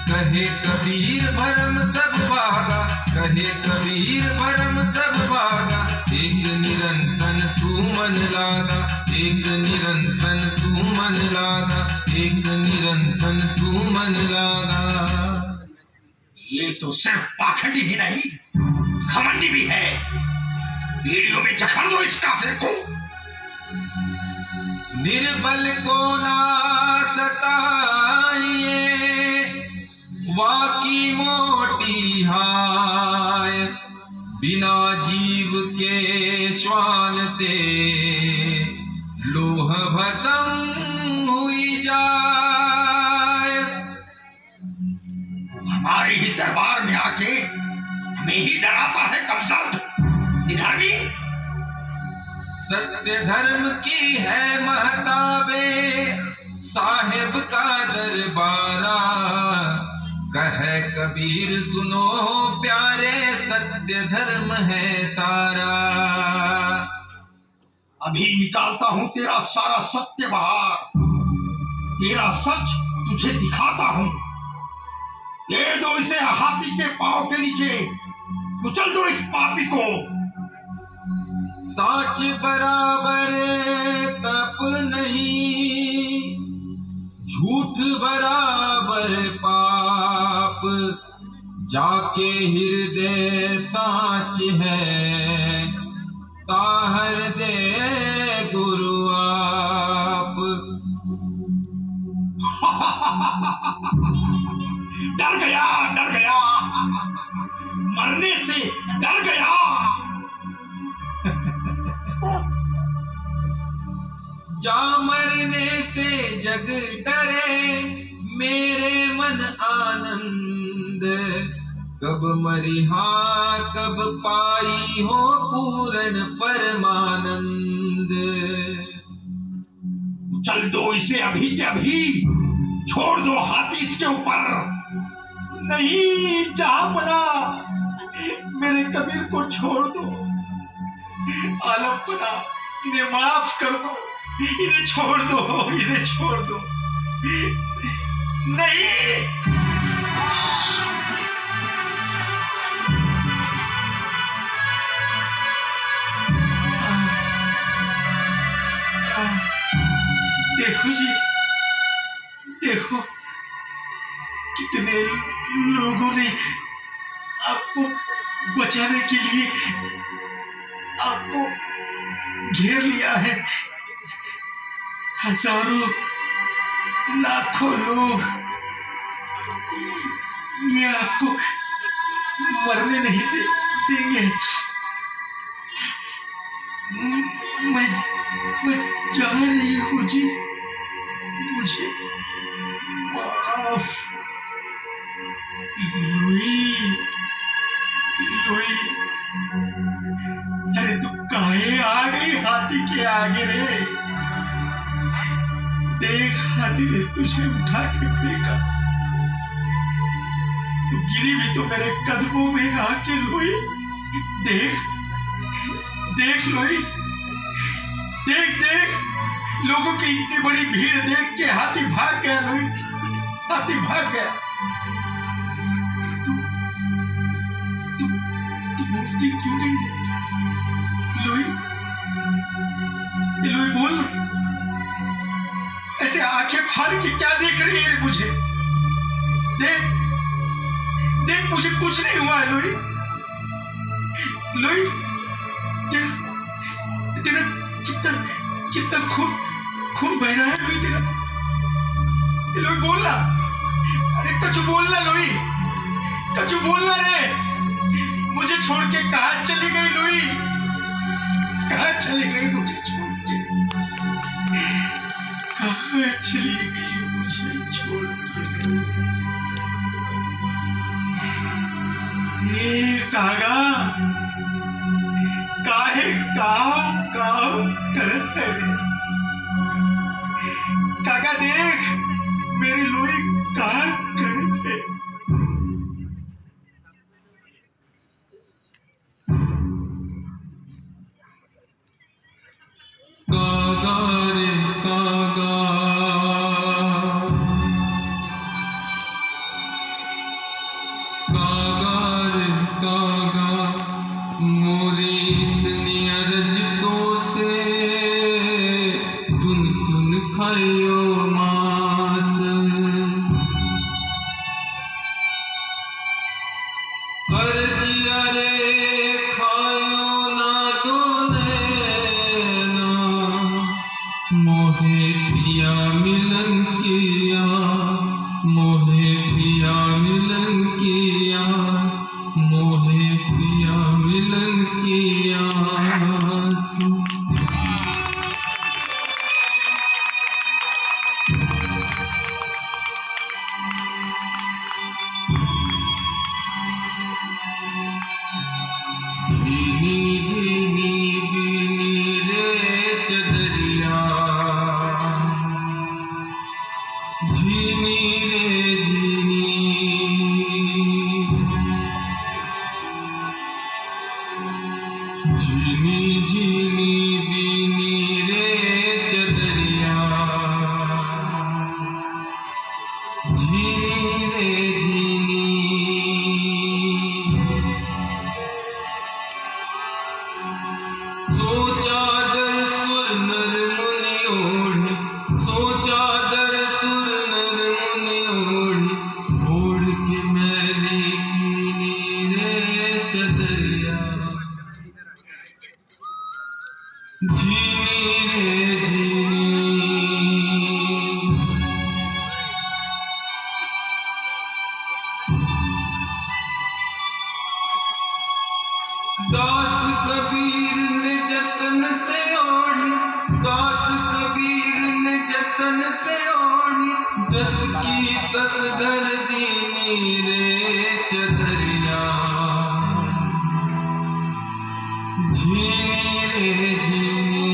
कहे कबीर भरम सब भागा, कहे कबीर भरम सब भागा। एक निरंतन सुमन लागा, एक निरंतन सुमन लागा, एक निरंतन सुमन लागा। ये तो सिर्फ पाखंडी ही नहीं, घमंडी भी है। वीडियो में जखड़ दो इस काफिर को। निर्बल को ना सताइए, वाकी मोटी हाय, बिना जीव के श्वान ते लोह भस्म हुई जाए। हमारे ही दरबार में आके हमें ही डराता है कमसर्द, निधर्मी। सत्य धर्म की है महताबे, साहिब का दरबारा। कहे कबीर सुनो प्यारे, सत्य धर्म है सारा। अभी निकालता हूं तेरा सारा सत्य बाहर, तेरा सच तुझे दिखाता हूं। दे दो इसे हाथी के पांव के नीचे, कुचल दो इस पापी को। साच बराबर तप नहीं, झूठ दूध बराबर पाप, जाके हृदय साच है, ताहर दे गुरु आप। डर गया, डर गया, मरने से डर गया। जा मरने से जग डरे, मेरे मन आनंद, कब मरिहा कब पाई हो पूर्ण परमानंद। चल दो इसे अभी के अभी, छोड़ दो हाथी इसके ऊपर। नहीं जहांपना, मेरे कबीर को छोड़ दो। आलमपना, इन्हें माफ कर दो, इन्हें छोड़ दो, इन्हें छोड़ दो। नहीं, देखो जी, देखो कितने लोगों ने आपको बचाने के लिए आपको घेर लिया है। हजारों लाखों लोग ये आपको मरने नहीं देंगे। मैं जा रही हूँ जी, मुझे माफ। लुई, लुई, अरे तू काहे आ गई हाथी के आगे रे? देख, हाथी ने तुझे उठा के फेंका, तू गिरी भी तो मेरे कदमों में आके लुई। देख, देख लुई, देख, देख, लोगों की इतनी बड़ी भीड़ देख के हाथी भाग गया लुई, हाथी भाग गया। तू बोलती क्यों नहीं लुई? लुई बोल, ऐसे आंखें फाड़ के क्या देख रही है मुझे? देख, देख, मुझे कुछ नहीं हुआ है लुई। लुई, तेरा कितना खून बह रहा है लुई तेरा। लुई बोलना, अरे कछु बोलना लुई, कछु बोलना रे। मुझे छोड़ के कहाँ चली गई लुई? कहाँ चली गई मुझे छोड़ के? कहाँ चली गई मुझे छोड़ के? ये कागा काहे काम करत है? काका देख, मेरी लुई कहाँ करत है? कागा रे कागा, कागा रे कागा, मोरी इतनी अर्ज तो से धुन धुन खाइयो मास। अर्जिया रे खायो ना दोने ना, मोहे पिया मिलन किया, मोहे पिया मिलन किया, मोहे पिया मिलन किया। झीनी झीनी बीनी रे चदरिया, झीनी रे झीनी, झीनी झीनी बीनी रे चदरिया, झीनी रे झीनी। सोचा दर सुर नर मुनि ओढ़, सोचा दर सुर नर जीनी रे जीनी, दास कबीर ने जतन से ओढ़ी, दास कबीर ने जतन से ओढ़ी, जस की तस धर दीनी रे चदरिया। झीनी रे झीनी,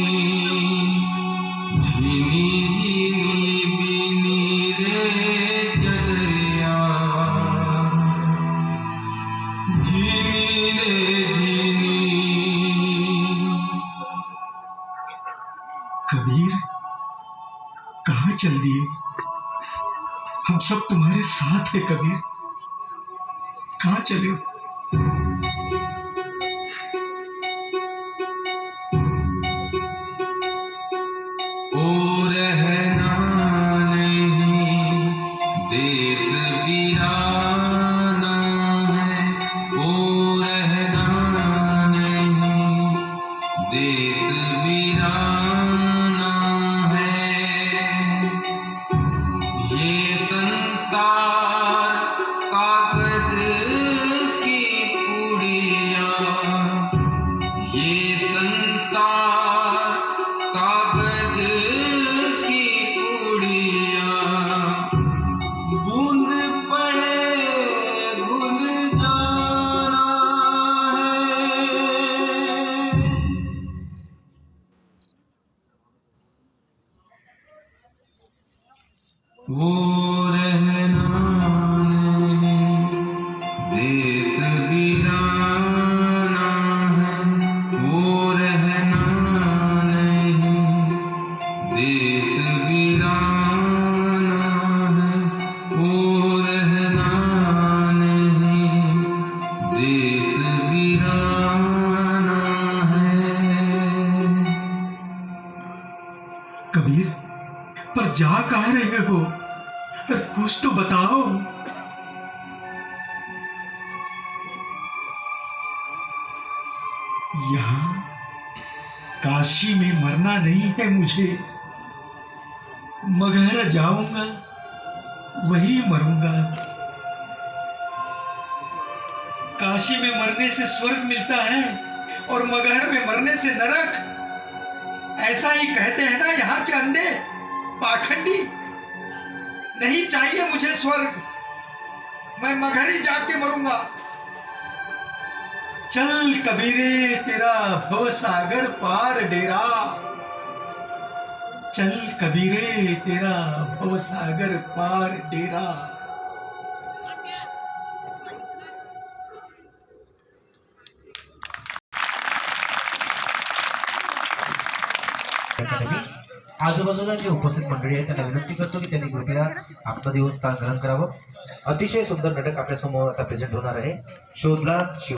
झीनी झीनी बीनी रे चदरिया। झीनी रे झीनी। कबीर, कहाँ चल दिए? हम सब तुम्हारे साथ है कबीर, कहाँ चले? ओ रहना नहीं देश वीराना है, ओ रहना नहीं देश वीराना है। ये संसार कागज की पुड़िया, ये संसार कागज की पुड़िया। बूंद पड़े घुल जाना है। वो रहना नहीं देश वीराना है, वो रहना नहीं देश वीराना है, वो रहना नहीं देश वीराना है। कबीर, पर जा कहाँ रहे हो? अरे कुछ तो बताओ। यहाँ काशी में मरना नहीं है मुझे, मगहर जाऊंगा वही मरूंगा। काशी में मरने से स्वर्ग मिलता है और मगहर में मरने से नरक, ऐसा ही कहते हैं ना यहाँ के अंधे पाखंडी। नहीं चाहिए मुझे स्वर्ग, मैं मगहर ही जाके मरूंगा। चल कबीरे तेरा भव सागर पार डेरा, चल कबीरे तेरा भव सागर पार डेरा। आजूबाजूला जे उपस्थित मंडळी आहेत त्यांना विनंती करतो की त्यांनी कृपया आपलं देऊन स्थान ग्रहण करावं। अतिशय सुंदर नाटक आपल्या समोर आता प्रेझेंट होणार आहे। शोधला शिव